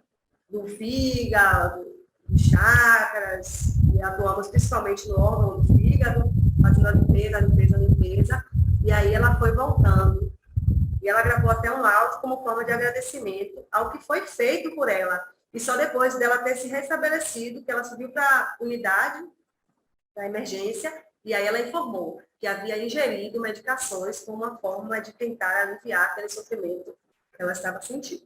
do fígado, dos chakras, e atuamos principalmente no órgão do fígado, fazendo a limpeza, e aí ela foi voltando. E ela gravou até um áudio como forma de agradecimento ao que foi feito por ela. E só depois dela ter se restabelecido, que ela subiu para a unidade da emergência, e aí ela informou que havia ingerido medicações como uma forma de tentar aliviar aquele sofrimento que ela estava sentindo.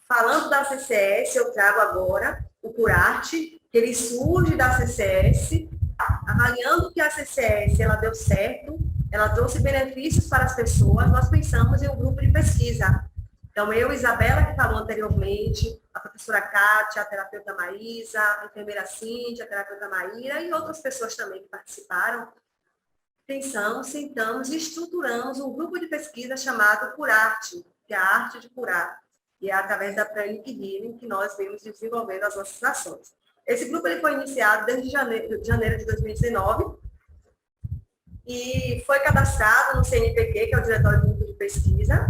Falando da CCS, eu trago agora o Curarte, que ele surge da CCS, avaliando que a CCS ela deu certo, ela trouxe benefícios para as pessoas, nós pensamos em um grupo de pesquisa. Então, eu, Isabela, que falou anteriormente, a professora Kátia, a terapeuta Maísa, a enfermeira Cíntia, a terapeuta Maíra e outras pessoas também que participaram, pensamos, sentamos e estruturamos um grupo de pesquisa chamado Curarte, que é a arte de curar. E é através da Pranic Healing que nós vemos desenvolvendo as nossas ações. Esse grupo ele foi iniciado desde janeiro de 2019 e foi cadastrado no CNPq, que é o Diretório do Grupo de Pesquisa.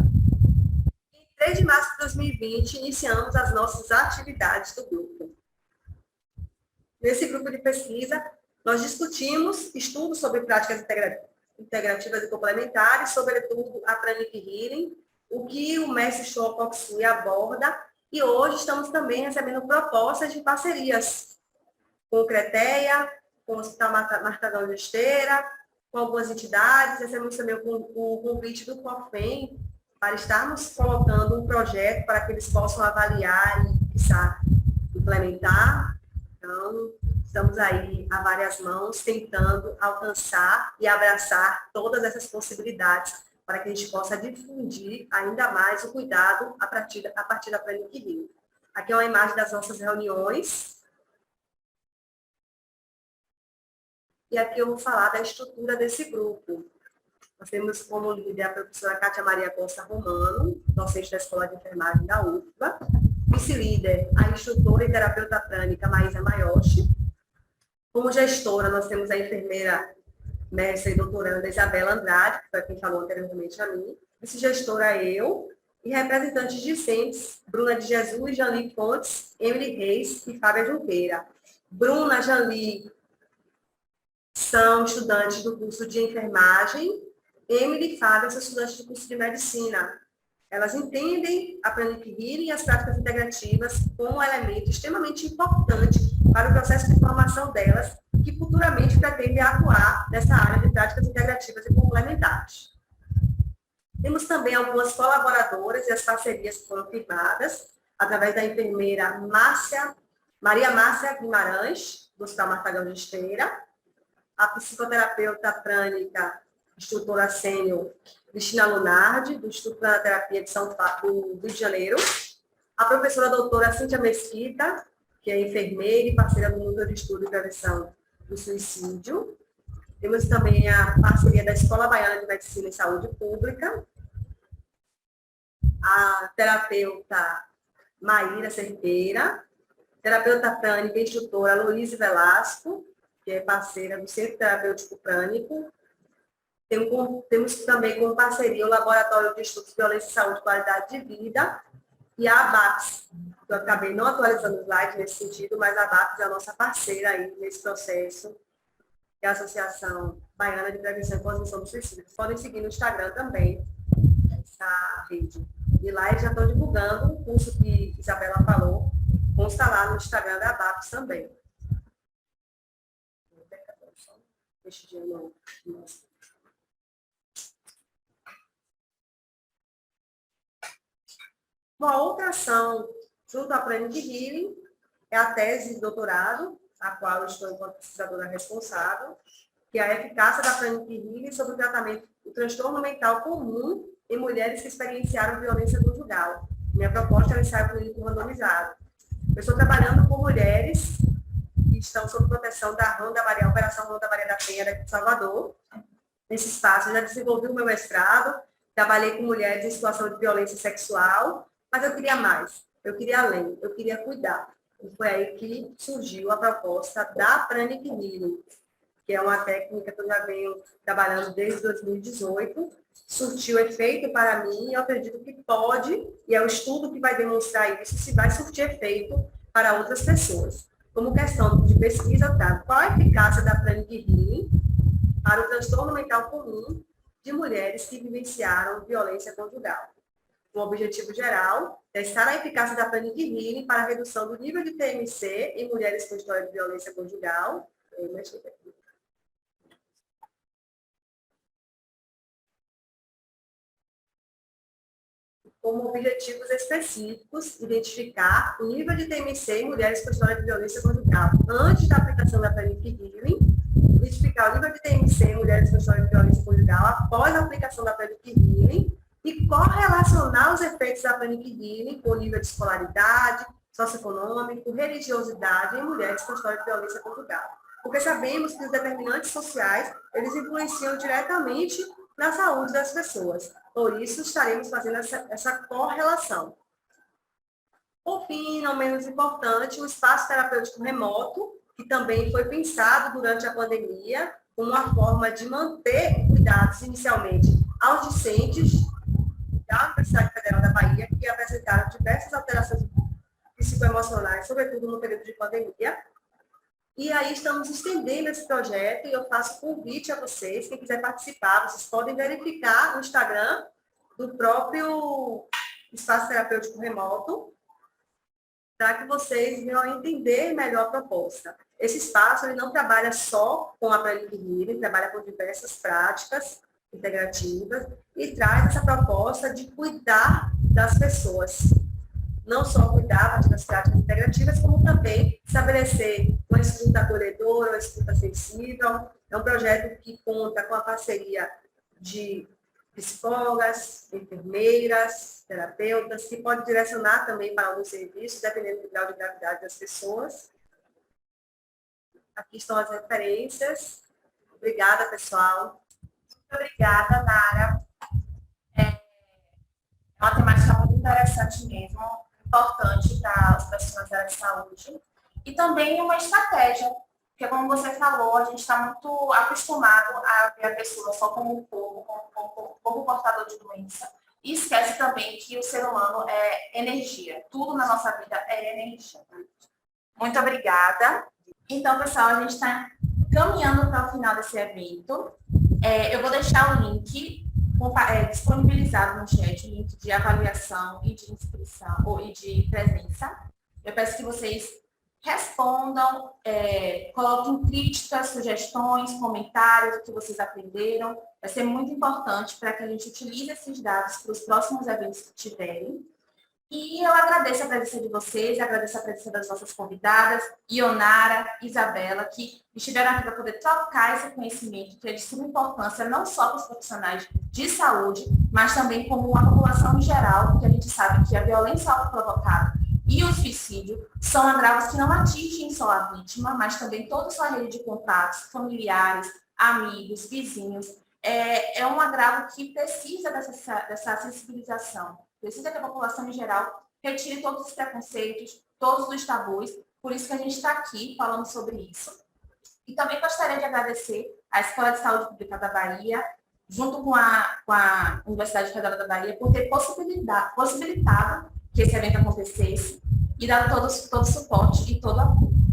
Em 3 de março de 2020, iniciamos as nossas atividades do grupo. Nesse grupo de pesquisa, nós discutimos estudos sobre práticas integrativas e complementares, sobretudo a Pranic Healing, o que o mestre Showa Koksui aborda, e hoje estamos também recebendo propostas de parcerias com o CRETEA, com o Hospital Marcadão de Esteira, com algumas entidades. Recebemos também o convite do COFEM para estarmos colocando um projeto para que eles possam avaliar e, quizá, implementar. Então, estamos aí a várias mãos tentando alcançar e abraçar todas essas possibilidades para que a gente possa difundir ainda mais o cuidado a partir da Pranic Healing. Aqui é uma imagem das nossas reuniões. E aqui eu vou falar da estrutura desse grupo. Nós temos como líder a professora Kátia Maria Costa Romano, docente da Escola de Enfermagem da UFBA. Vice-líder, a instrutora e terapeuta prânica Maísa Maioshi. Como gestora, nós temos a enfermeira mestre e doutoranda Isabela Andrade, que foi quem falou anteriormente a mim, vice-gestora eu, e representantes discentes, Bruna de Jesus, Janli Fontes, Emily Reis e Fábia Junqueira. Bruna, Janli são estudantes do curso de enfermagem, Emily e Fábia são estudantes do curso de medicina. Elas entendem a Pranic Healing e as práticas integrativas como um elemento extremamente importante para o processo de formação delas, que futuramente pretende atuar nessa área de práticas integrativas e complementares. Temos também algumas colaboradoras e as parcerias que foram firmadas, através da enfermeira Maria Márcia Guimarães, do Hospital Marcagão de Esteira, a psicoterapeuta prânica, instrutora sênior Cristina Lunardi, do Instituto de Terapia do Rio de Janeiro, a professora doutora Cíntia Mesquita, que é enfermeira e parceira do Núcleo de Estudo e Prevenção do Suicídio. Temos também a parceria da Escola Baiana de Medicina e Saúde Pública, a terapeuta Maíra Cerqueira, terapeuta prânica e instrutora Luísa Velasco, que é parceira do Centro Terapêutico Prânico. Temos também como parceria o Laboratório de Estudos de Violência, Saúde e Qualidade de Vida e a ABAPS. Eu acabei não atualizando o slide nesse sentido, mas a ABAPS é a nossa parceira aí nesse processo, que é a Associação Baiana de Prevenção e Pós-Venção do Suicídio. Vocês podem seguir no Instagram também, essa rede. E lá eles já estão divulgando o curso que Isabela falou, consta lá no Instagram da ABAPS também. Deixa eu ver. Uma outra ação junto à Pranic Healing é a tese de doutorado, a qual eu estou enquanto pesquisadora responsável, que é a eficácia da Pranic Healing sobre o tratamento do transtorno mental comum em mulheres que experienciaram violência conjugal. Minha proposta é um ensaio clínico randomizado. Eu estou trabalhando com mulheres que estão sob proteção da Operação Ronda Maria da Penha daqui de Salvador. Nesse espaço, eu já desenvolvi o meu mestrado, trabalhei com mulheres em situação de violência sexual, mas eu queria mais, eu queria além, eu queria cuidar. E foi aí que surgiu a proposta da Pranic Healing. que é uma técnica que eu já venho trabalhando desde 2018, surtiu efeito para mim, eu acredito que pode, e é o estudo que vai demonstrar isso, se vai surtir efeito para outras pessoas. Como questão de pesquisa, tá? Qual a eficácia da Pranic Healing para o transtorno mental comum de mulheres que vivenciaram violência conjugal? O objetivo geral é testar a eficácia da Pranic Healing para a redução do nível de TMC em mulheres com história de violência conjugal. Como objetivos específicos, identificar o nível de TMC em mulheres com história de violência conjugal antes da aplicação da Pranic Healing, identificar o nível de TMC em mulheres com história de violência conjugal após a aplicação da Pranic Healing e correlacionar os efeitos da Pranic Healing com o nível de escolaridade, socioeconômico, religiosidade em mulheres com história de violência conjugal. Porque sabemos que os determinantes sociais, eles influenciam diretamente na saúde das pessoas. Por isso, estaremos fazendo essa correlação. Por fim, não menos importante, o espaço terapêutico remoto, que também foi pensado durante a pandemia como uma forma de manter cuidados inicialmente aos discentes da Universidade Federal da Bahia, que apresentaram diversas alterações psicoemocionais, sobretudo no período de pandemia. E aí estamos estendendo esse projeto e eu faço convite a vocês, quem quiser participar, vocês podem verificar o Instagram do próprio Espaço Terapêutico Remoto, para que vocês venham entender melhor a proposta. Esse espaço ele não trabalha só com a Pranic Healing, ele trabalha com diversas práticas integrativas e traz essa proposta de cuidar das pessoas. Não só cuidar das práticas integrativas, como também estabelecer uma escuta acolhedora, uma escuta sensível. É um projeto que conta com a parceria de psicólogas, enfermeiras, terapeutas, que pode direcionar também para alguns serviços, dependendo do grau de gravidade das pessoas. Aqui estão as referências. Obrigada, pessoal. Muito obrigada, Nara. É uma temática muito interessante mesmo, importante para os profissionais da área de saúde. E também uma estratégia, porque como você falou, a gente está muito acostumado a ver a pessoa só como um corpo portador de doença. E esquece também que o ser humano é energia. Tudo na nossa vida é energia. Muito obrigada. Então, pessoal, a gente está caminhando para o final desse evento. Eu vou deixar o link disponibilizado no chat, link de avaliação e de inscrição, ou de presença. Eu peço que vocês respondam, coloquem críticas, sugestões, comentários, o que vocês aprenderam. Vai ser muito importante para que a gente utilize esses dados para os próximos eventos que tiverem. E eu agradeço a presença de vocês, agradeço a presença das nossas convidadas, Ionara, Isabela, que estiveram aqui para poder trocar esse conhecimento, que é de suma importância não só para os profissionais de saúde, mas também como a população em geral, porque a gente sabe que a violência autoprovocada e o suicídio são agravos que não atingem só a vítima, mas também toda a sua rede de contatos, familiares, amigos, vizinhos. É um agravo que precisa dessa sensibilização. Precisa que a população em geral retire todos os preconceitos, todos os tabus. Por isso que a gente está aqui falando sobre isso. E também gostaria de agradecer à Escola de Saúde Pública da Bahia, junto com a Universidade Federal da Bahia, por ter possibilitado que esse evento acontecesse e dado todo o suporte e todo o apoio.